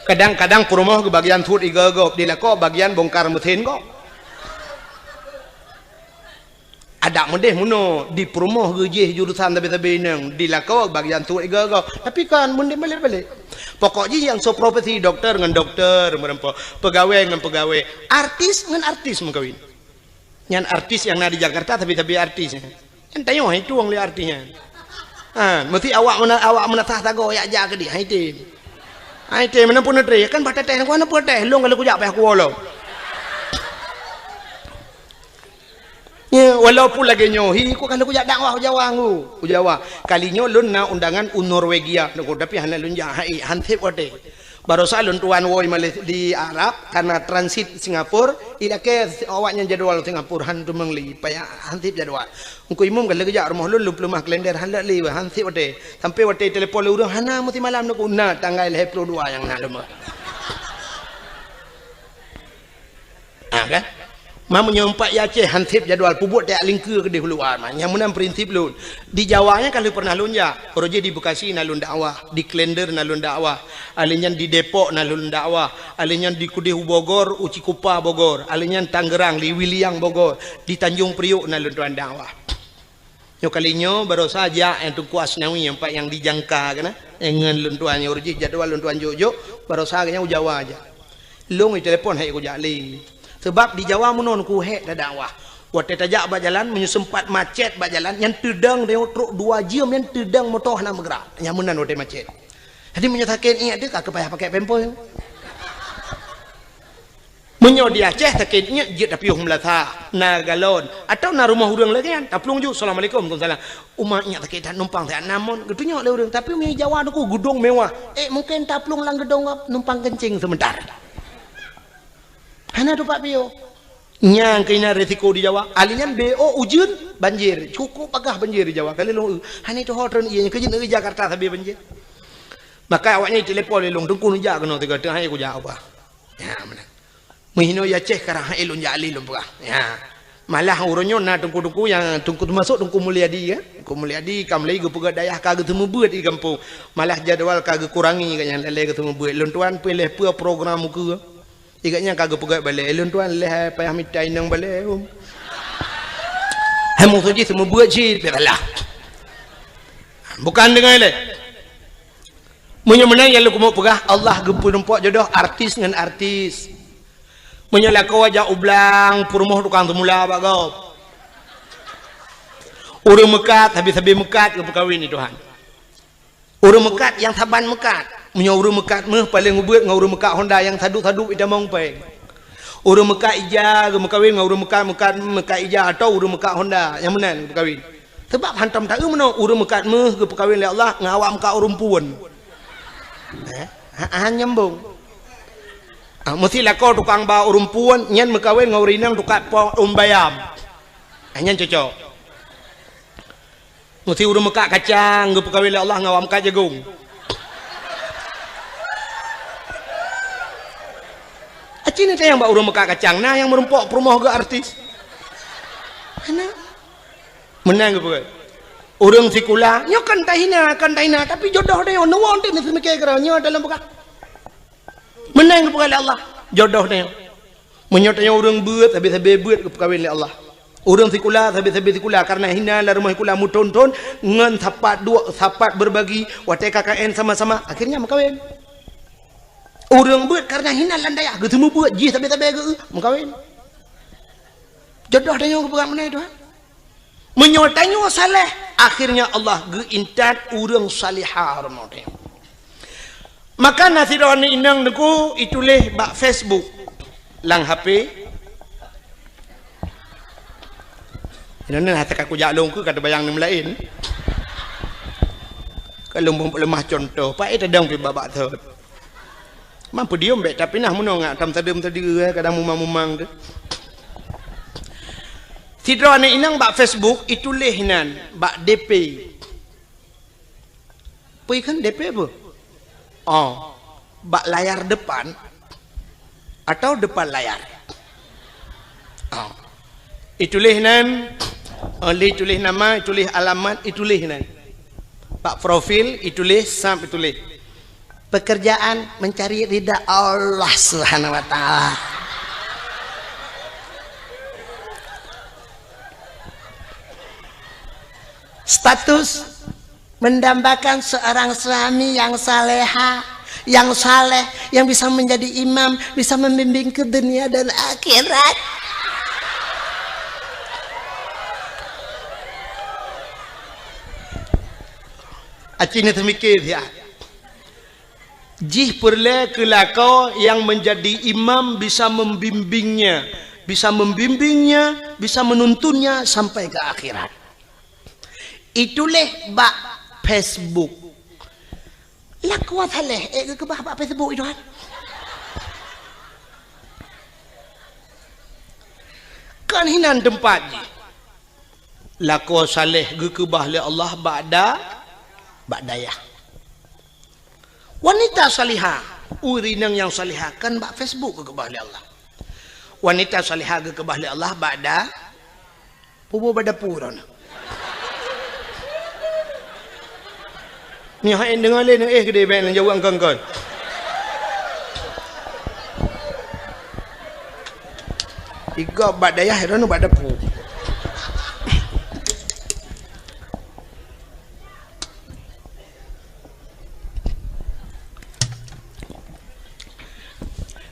kadang-kadang perumah ke bagian tut igagop di lako bagian bongkar mesin kok ada mendeh muno di perumah gejih jurusan tabi-tabi nang di lako bagian tut igagop tapi kan mendeh balik-balik pokoknya yang so profesi dokter dengan dokter merempo pegawai dengan pegawai artis dengan artis mengkawin yang artis yang ada di Jakarta tapi artis kan tanya itu orang lihat artisnya mesti awak menatah tago ya jaga di Haiti mana pun ada kan pada teh mana pun teh long kalau kujak payah kuolo ya walaupun lagi nyohi ku kalau kujak dakwah Jawa kalinya lun na undangan Norwegia tapi hana lun jahai hantip wate baru salun tuan woi Malaysia di Arab karena transit Singapura ila ke awaknya jadwal Singapura han tu mengli payah hantip jadwal engko imum kalau kejak rumah lun lumah kalender han li hantip wate sampai wate telefon urang hana mesti malam nak una tanggal 22 yang na lumah kan Mam menyempat ya Aceh hantip jadwal pubut tak lingkir ke di huluan yang menang prinsip lun di Jawanya kalau pernah lun ya proje di Bekasi nalun dakwah di Klender nalun dakwah alinyan di Depok nalun dakwah alinyan di Kudihu Bogor Uci Kupa Bogor alinyan Tangerang di Wiliang Bogor di Tanjung Priuk nalun tuan dakwah yo kalinya baru saja yang Tunku Asnawi yang dijangka kan dengan lun tuan yang urji jadwal lun tuan Jojo baru saja yang Jawa aja lung di telepon hai ku jali sebab di Jawa menon ku hek dah dakwah waktu tajak ba jalan menyusempat macet ba jalan yang tedang dia truk 2 jam yang tedang motor nak bergerak yang menan waktu macet jadi menyatakan ingat dia kak payah pakai pempoi menyo di Aceh takitnya jit tapi melata na galon atau na rumah urang lagi kan taplung ju assalamualaikum waalaikumsalam umatnya takit numpang tak namun getunya oleh urang tapi di Jawa aku gudung mewah mungkin taplung lang gedong numpang kencing sebentar hana tu Pak Pio nyang kena resiko di Jawa alinya BO ujun banjir cukup agak banjir di Jawa kali long hana itu hotel ianya kerja di Jakarta tapi banjir maka awaknya telepon long tungku nujak kena tiga tengah aku jawab apa ya mana mihino ya Aceh karang elon jali long pula ya malah uronyo na tungku yang tungku masuk tungku Mulyadi ya tungku Mulyadi kam lagi pegak dayah kagak temu buat di kampung malah jadwal kagak kurangi kan yang lele ketemu buat lon tuan pilih pua program muka igaknya kagak pegak balik elon tuan leh payah mitai nang balik hamu soji semua buat jid belah bukan dengan le munyo menang yang lu mau pegah Allah gempu nempak jodoh artis dengan artis munyo lako wajah ublang purmoh tukang temula bagau urang mekat habis-habis mekat ke perkawin ni Tuhan urang mekat yang saban mekat menyuruh mekat meh paling ubet ngau urang mekat Honda yang sadu-sadu ida mong peng urang mekat ija ke mekawin ngau urang mekat ija atau urang mekat Honda yang menan perkawin sebab hantam tak meno urang mekat meh ke perkawin oleh Allah ngawak mekat urang puan nyambung mesti lako tukang ba urang puan nyen mekawin ngau rinang tukat po bayam nyen cocok mesti urang mekat kacang ke perkawin oleh Allah ngawak mekat jagung Acina yang mbak urang mekat kacang nah yang merempok perumah ke artis mana menang ke pokok urang sikula nyo kan tahina tapi jodoh dia nuwang dia mesti mikir kira nyo dalam pokok menang ke pokok Allah jodoh dia menyotanya urang buat habis-habis buat ke perkawin oleh Allah urang sikula habis-habis sikula karena hina lah rumah sikula mu tonton ngan sapat berbagi watai KKN sama-sama akhirnya mekawin urang buat karena hina landaya ketemu buat ji sampai-sampai ke mekawin jodoh dia ke perkawin mana itu menyotanya saleh akhirnya Allah geintat urang salihah ramai maka nasirani inang deku ituleh bak Facebook lang HP ini hati aku jalung ke kata bayang ni lain kalau lemah contoh pak itu dong pi babak tu mampu diam baik tapi nah menong ngak tam tadem tadi kadang mumang-mumang tu Tidra ni inang bak Facebook itulis nan bak DP. Pergi kan DP apa? Oh, bak layar depan atau depan layar. Oh. Itulis nan, oleh tulis nama, itulis alamat, itulis nan. Bak profil itulis sampai tulis. Pekerjaan mencari ridha Allah Subhanahu wa taala. Status mendambakan seorang suami yang saleha, yang saleh, yang bisa menjadi imam, bisa membimbing ke dunia dan akhirat. Acina termikir ya. Jih perle kelakau yang menjadi imam bisa membimbingnya, bisa menuntunnya sampai ke akhirat. Itulah bak Facebook. Lah kuat haleh ke bak Facebook itu kan. Kan hinan tempat je. Lah kuat saleh ke bahli Allah ba'dayah. Wanita salihah, urinang yang salihah kan bak Facebook ke bahli Allah. Wanita salihah ke bahli Allah ba'da pubu bada puron. Ni hak dengar lain kedai ben jauh angkang-angkang. Tiga bak dayah dan bak depu.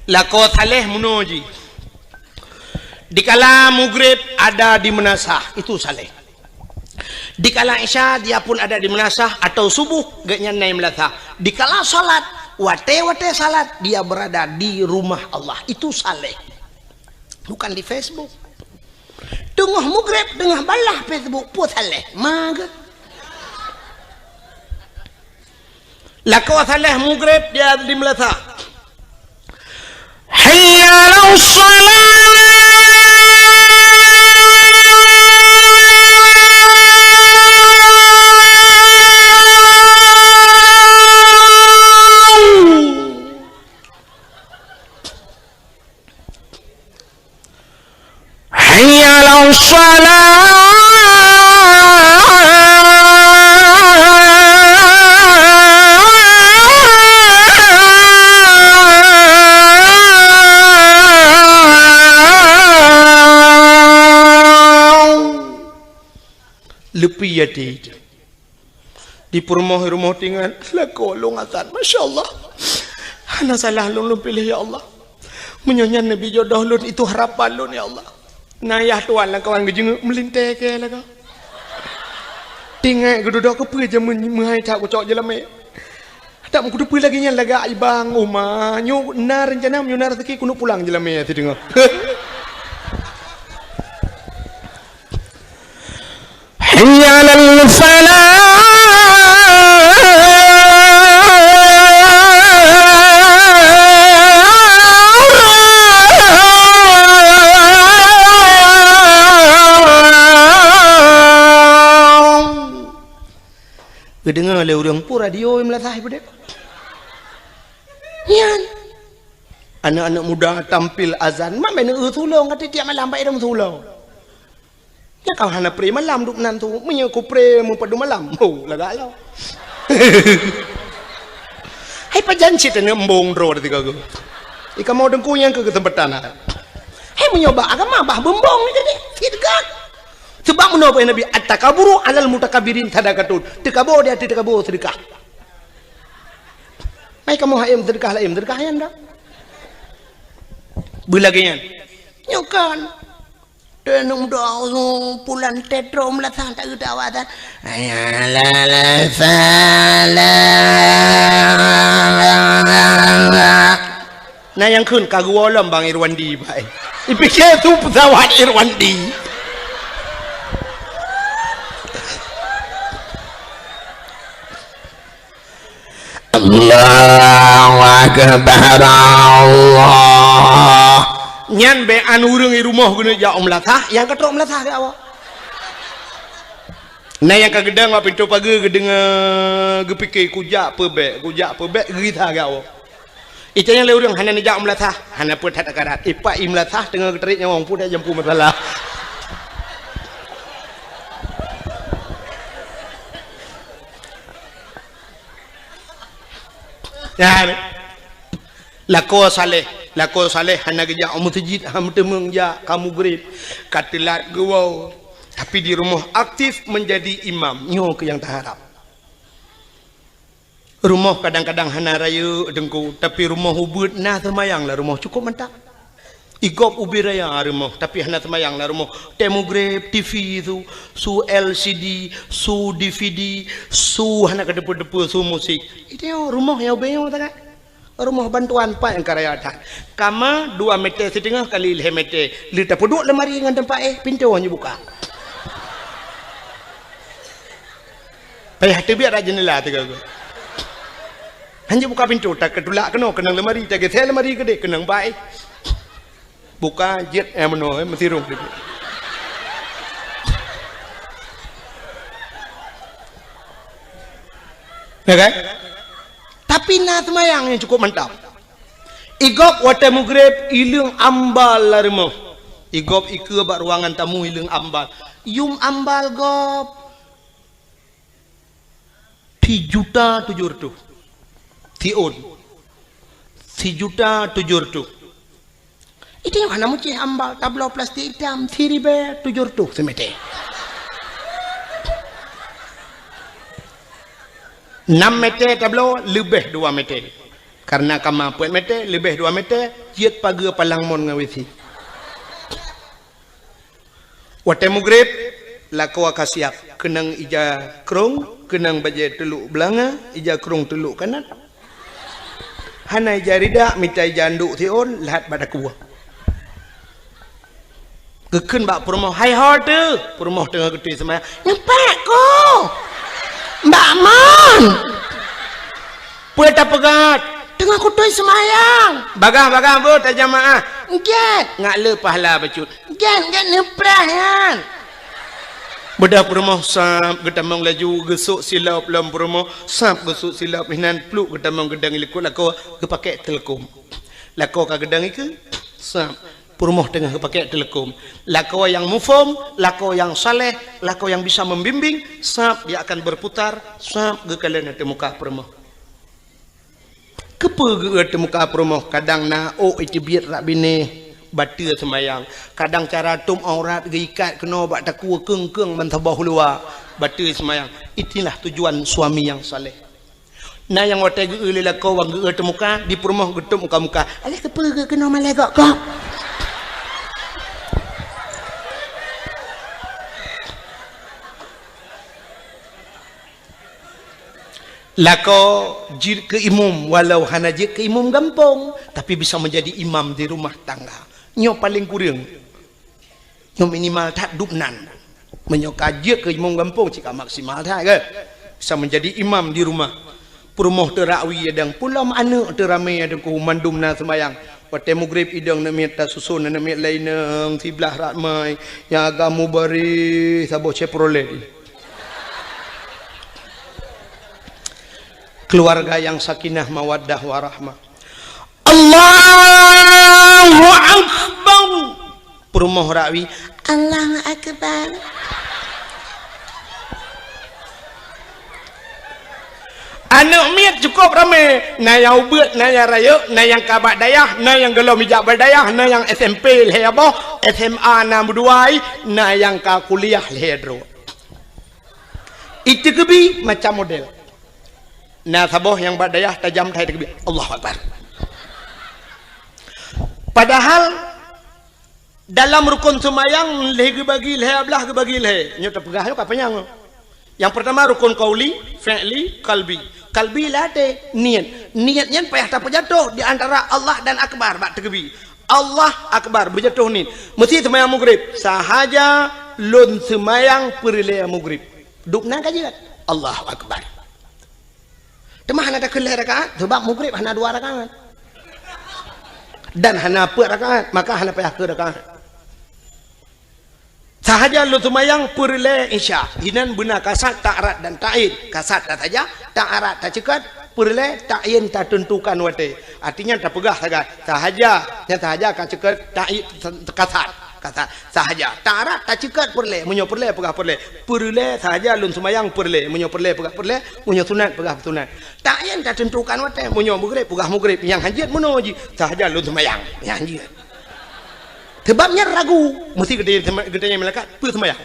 Lako thaleh munoji. Dikala maghrib ada di menasah, itu saleh. Dikala isya dia pun ada di menasah atau subuh gaknya naik melatah. Dikala salat wate salat dia berada di rumah Allah, itu saleh. Bukan di Facebook. Tengah maghrib tengah balah Facebook pun saleh. Maga. Lako saleh maghrib dia di melatah. Hayya 'alas shalah. Lepi ya di rumah tinggal lah kolong atan, masya Allah. Hana salah lun pilih ya Allah. Menyanyian Nabi jodoh lun itu harapan lun ya Allah. Nayah tuan lah kawan gejeng melintai ke lah kau. Tinggal geduduk ke pergi jam menghai tak kucok je lama. Tak mau kudu pergi lagi nya laga ibang rumah. Nyu nar rencana nyu nar rezeki kudu pulang je lama ya tu dengar. Hayya 'alal falah. Dengar oleh orang pun radio yang melatah pada yan anak-anak muda tampil azan mak main tulung kata tiap malam baik dah tulung ya kau hana pre malam duk nan tu menyo ku pre mu padu malam oh lagalau hai pajanci tene embong ro tiga go ika mau dengku yang ke tempatan hai menyoba agama bah bembong ni jadi tidak. Sebab menapa Nabi at-takaburu 'alal mutakabirin sadaqatun. Tekabur dia tekabur sedekah. Mai kamu hayam sedekah lain sedekah yan dah. Belagian. Nyokan. Denung doa pulan tetro melatang tak ada awatan. Ayala fala. Nah yang kun kagualam Bang Irwandi baik. Dipikir tu pesawat Irwandi. Allahu Akbar Allah. nyan be anu urang rumah guna ja melatah yang ketok melatah ke awak nah yang kagedang apa pintu pagi gedeng gepikir kujak pebek gerita ke awak itu yang le urang hana ja melatah hana pun tak akarat ipa melatah tengah keterik nyawang pun dah jampu masalah ya lako saleh hana geja mutjid ham temeng ja kamu grip katilat gawau tapi di rumah aktif menjadi imam nyo ke yang taharap rumah kadang-kadang hana raya dengku tapi rumah ubud nah semayang lah rumah cukup mantap igop ubi raya rumah tapi hana semayang lah rumah temu grip TV itu su LCD su DVD su hana kedepu-depu su musik itu rumah yang bayang tak rumah bantuan pak yang karayatan kama 2 meter setengah kali 5 meter lita peduk lemari dengan tempat pintu hanya buka payah terbiar jendela tiga hanya buka pintu tak ketulak kena lemari tak saya lemari gede kena baik buka jet meno mesti rum ya kan tapi na semayang yang cukup mantap igop wate mugrib ileung ambal larimo igop ike bak ruangan tamu ileung ambal yum ambal gop 3.700.000 tiun 3.700.000 itu yang mana muci ambal tablo plastik hitam 3.700 semete 6 meter tablo lebih 2 meter karena kama 4 meter lebih 2 meter jiat pagi palang mon ngawisi wate mugrib lako akasiap kenang ija krong kenang baje teluk belanga ija krong teluk kanan hana ija rida mitai janduk tion lahat pada kuah keken bak perumoh hai horde perumoh tengah gede semaya nyampak ko Mbak Mon Pueta pegat tengah kutui semayang bagah bu tak jamaah get ngak le pahala bacut get neprah kan bedah perumoh sap getamong laju gesuk silap lam perumoh sap gesuk silap hinan pluk getamong gedang ilikut lako kepakai telekom lako ka gedang iku sap perumoh tengah pakai telekom lako yang mufom lako yang saleh lako yang bisa membimbing sab dia akan berputar sab ke kalian ada muka perumoh kepe ke ada muka perumoh kadang na itu biar rak bini batu semayang kadang cara tum aurat geikat kena bak takua keng mentabah luar batu semayang itulah tujuan suami yang saleh nah yang watai ge lelako wang ge ada muka di perumoh getuk muka alih kepe kena malai kok lako jir ke imam walau hana jir ke imam gampong tapi bisa menjadi imam di rumah tangga nyo paling kurang nyo minimal tak dupnan menyoka jir ke imam gampong jika maksimal tak ke bisa menjadi imam di rumah perumoh terakwi adang pulau anak teramai ada ku mandumna semayang wate mugrib idang namit ta susun namit lainang tiblah ratmai yang agamu bari sabo ceprole keluarga yang sakinah mawaddah warahmah Allahu Akbar perumoh rawi Allahu Akbar anak miat cukup ramai na yang ubet na yang raya na yang kabak dayah na yang gelau mijak berdayah na yang SMP leheboh SMA na berduai na yang ka kuliah lehedro itu kebi macam model nah saboh yang berdayah tajam thai takbir Allahu Akbar padahal dalam rukun semayang leh bagi leh ablah bagi leh nyo terpegah yo kapanya yang pertama rukun qauli fi'li qalbi lade niatnya payah tak jatuh di antara Allah dan akbar bak takbir Allah akbar berjatuh ni mesti semayang maghrib sahaja lun semayang perle maghrib dukna kajian Allahu Akbar temah ada kelih rakaat sebab maghrib hanya 2 rakaat dan hana pe rakaat maka hana payah ke rakaat sahaja lu semayang perle isya inan benar kasat tak arat dan ta'in kasat tak saja tak arat tak cekat perle ta'in tak tentukan wate artinya tak pegah sahaja yang sahaja akan cekat ta'in kasat sahaja tak arat tak cekat perle munyo perle pegah perle sahaja lun semayang perle munyo perle pegah perle munyo sunat pegah sunat ta'in tak tentukan wate munyo maghrib pegah maghrib yang hajat muno ji sahaja lun semayang yang hajat sebabnya ragu mesti gedenya melekat pu semayang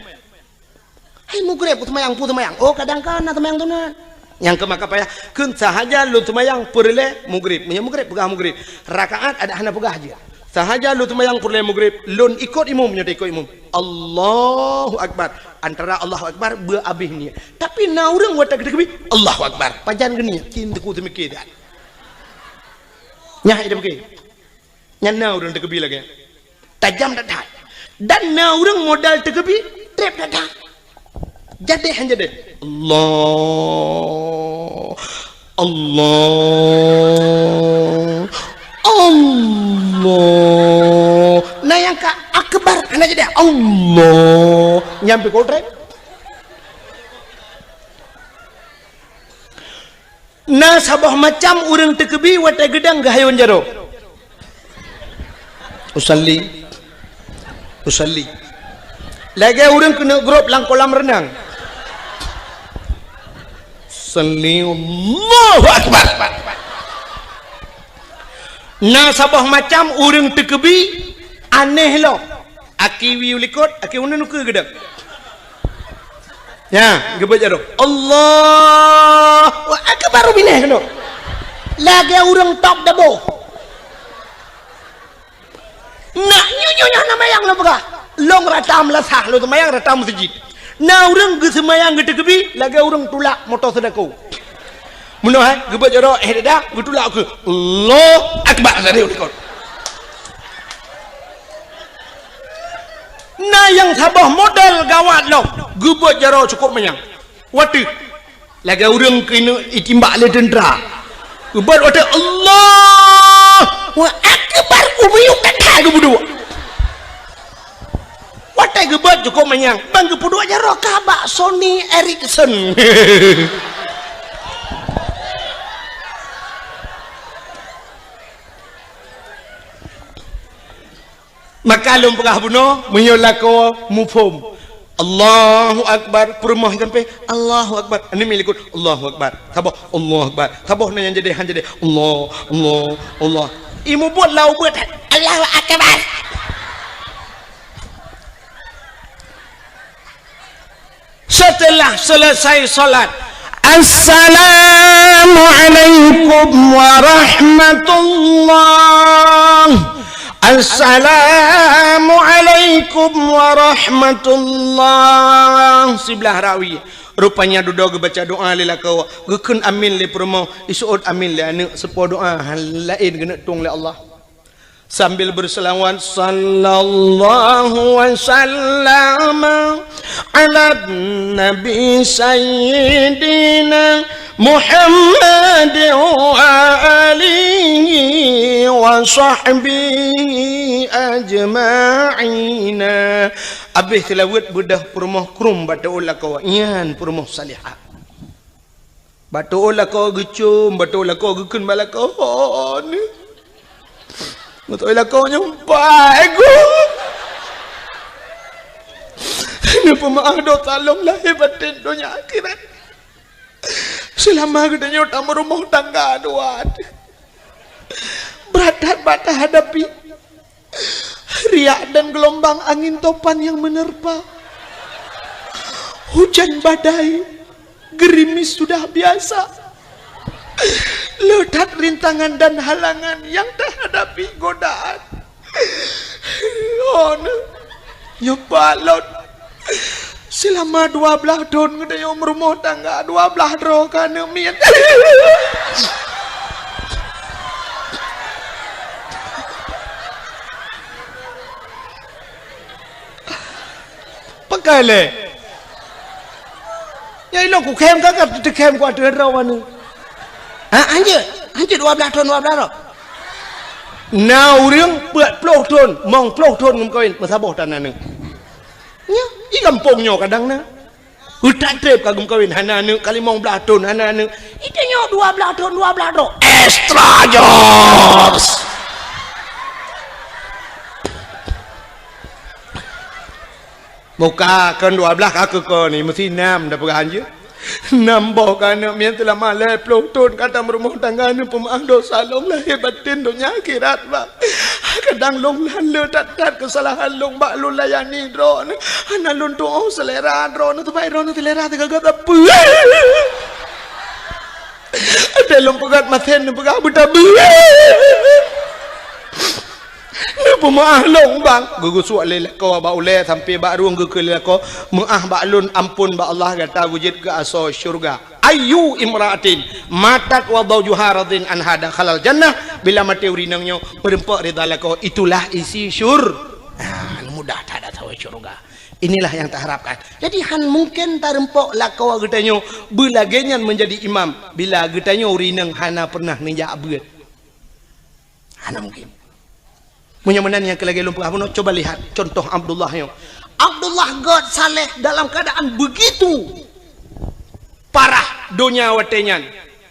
hai maghrib pu semayang oh kadang-kadang semayang sunat yang ke maka payah kun sahaja lun semayang perle maghrib munyo maghrib pegah maghrib rakaat ada hana pegah aja sahaja lu semayang perle maghrib lun ikut imam nya ikut imam Allahu akbar antara Allahu akbar beabih ni tapi na urang wata gede Allahu akbar pajan geni cintaku temike dah nyah ida beke nya na urang tegebi lagi tajam dah dan na urang modal tegebi trep dah jadi hanya deh Allah nah yang ka akbar ana jadi Allah nyampe kodret nah sabah macam urang tekebi wata gedang gahayon jaro usalli lagi urang kena grup lang kolam renang salli Allahu akbar na sabah macam urang tekebi aneh lo aki wiulikot aki unan ke gedang ya gebet jaro Allah akbar bineh keno lagi urang top dabo nak nyunyuh nama yang lo pegah long ratam lasah lo semayang ratam masjid na urang ge semayang ge tekebi lagi urang tulak motor sedekau muno ha gebet jaro dah gutulak ke Allah akbar sari ulikot nah yang sabah modal gawat lo gebet jaro cukup menyang watu lagi urang kena itimbak le tentera gebet watu Allah wa akbar ubiyuk tak ke budua watai gebet cukup menyang bang ke budua jaro kabak Sony Ericsson maka lum pegah buno menyolako mufhum Allahu akbar perumah sampai Allahu akbar ini milikut Allahu akbar sabah Allahu akbar sabah yang jadi han jadi Allah imu buat lau buat Allahu akbar setelah selesai salat Assalamualaikum warahmatullahi Assalamualaikum warahmatullahi sebelah rawi rupanya duduk baca doa lila kau gekun amin le promo isuud amin le anak sepo doa lain kena tung le Allah sambil berselawat sallallahu wasallam ala nabi sayyidina Muhammad wa alihi wa sahbihi ajma'ina abih tilawat budah permoh krum batu ulah kau ian permoh salihah batu ulah kau gecum batu ulah kau gekun bala kau ni batu ulah kau nyampai go ni pemaah do tolong lahir batin dunia akhirat selama gedenya utama rumah tangga aduan berat bata hadapi riak dan gelombang angin topan yang menerpa hujan badai gerimis sudah biasa ledat rintangan dan halangan yang tak hadapi godaan nyebalot selama 12 tahun ngedaya rumah tangga 12 roh kana mian pakai le ya ilo ku kem kakak tu kem ku ada rawan ha anje 12 tahun 12 roh Now riêng bượt ploh thôn mong ploh thôn ngum kawin masaboh tanah neng. Nya, i kampungnya kadang na. Hutan trip kagum kawin hana neng kali mong belah thôn hana neng. Itanya 12 thôn. Extra Jobs. Muka kan 12 aku ko ni mesti 6 dah pegahan je. Nambah kana mian telah malai pelotun kata berumah tangga ni pemaaf dosa long lahir batin dunia akhirat ba. Kadang long lalu tat kesalahan long bak lu layani drone. Ana lun tu selera drone tu baik drone selera tegak apa. Ada long pegat maten pegat betabu. Pemaah long bang gugu suak lelak kau ba ule sampai ba ruang gugu lelak kau maah ba lun ampun ba Allah kata wujud ke aso syurga ayu imraatin matat wa zawjuha radin an hada khalal jannah bila mati urinangnya merempak ridha kau itulah isi mudah tak ada tahu syurga. Inilah yang tak harapkan. Jadi han mungkin tak rempok lah kau getanyo belagenyan menjadi imam bila getanyo urinang hana pernah ninja abad. Hana mungkin. Menyamanan yang kelagi lumpur apa? Coba lihat contoh Abdullah yang Abdullah God saleh dalam keadaan begitu parah dunia watenyan,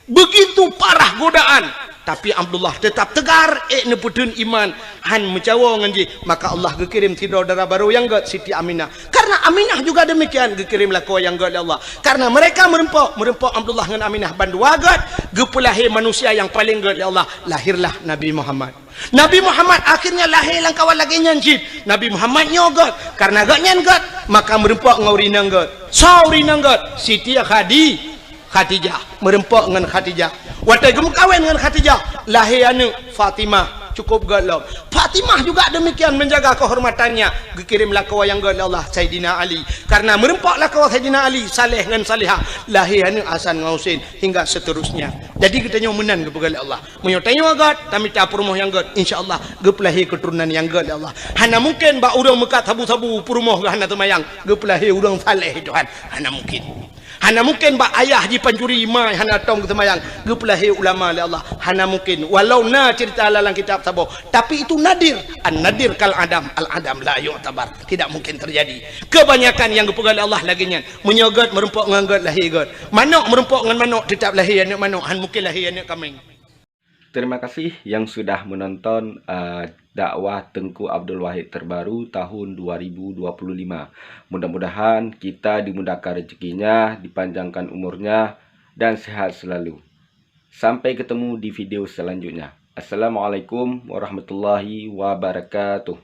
begitu parah godaan, tapi Abdullah tetap tegar neputun iman han mencawa nganji maka Allah gekirim saudara baru yang God Siti Aminah. Karena Aminah juga demikian gekirimlah kau yang God Allah. Karena mereka merempok Abdullah dengan Aminah bandua God gepulahi manusia yang paling God Allah lahirlah Nabi Muhammad. Nabi Muhammad akhirnya lahir lang kawan lagi nyanjit. Nabi Muhammad nyogot karena gak nyangot maka merempok ngauri nanggot. Sauri nanggot Siti Khadijah merempok dengan Khadijah. Watai gem kawin dengan Khadijah lahir anu Fatimah cukup galau. Fatimah juga demikian menjaga kehormatannya. Gekirimlah kau yang God Allah Sayyidina Ali. Karena merempaklah kau Sayyidina Ali saleh dengan salihah lahir anu Hasan Husain hingga seterusnya. Jadi kita nyomenan kepada Allah. Menyotanyo God kami tak rumah yang God insyaallah gepelahi keturunan yang God Allah. Hana mungkin ba urang mekat sabu-sabu rumah hana temayang gepelahi urang saleh Tuhan. Hana mungkin. Hana mungkin ba ayah di pancuri mai hana tong ketemayang gepelahi ulama oleh Allah. Hana mungkin walau na cerita dalam kitab sabo tapi itu nadir. An-nadir kal adam al-adam la yu'tabar. Tidak mungkin terjadi. Kebanyakan yang kepegal Allah laginya menyogot merempok dengan God lahir God. Manuk merempok dengan manuk tetap lahir anak manuk. Han mungkin lahir anak kambing. Terima kasih yang sudah menonton dakwah Tengku Abdul Wahid terbaru tahun 2025. Mudah-mudahan kita dimudahkan rezekinya, dipanjangkan umurnya, dan sehat selalu. Sampai ketemu di video selanjutnya. Assalamualaikum warahmatullahi wabarakatuh.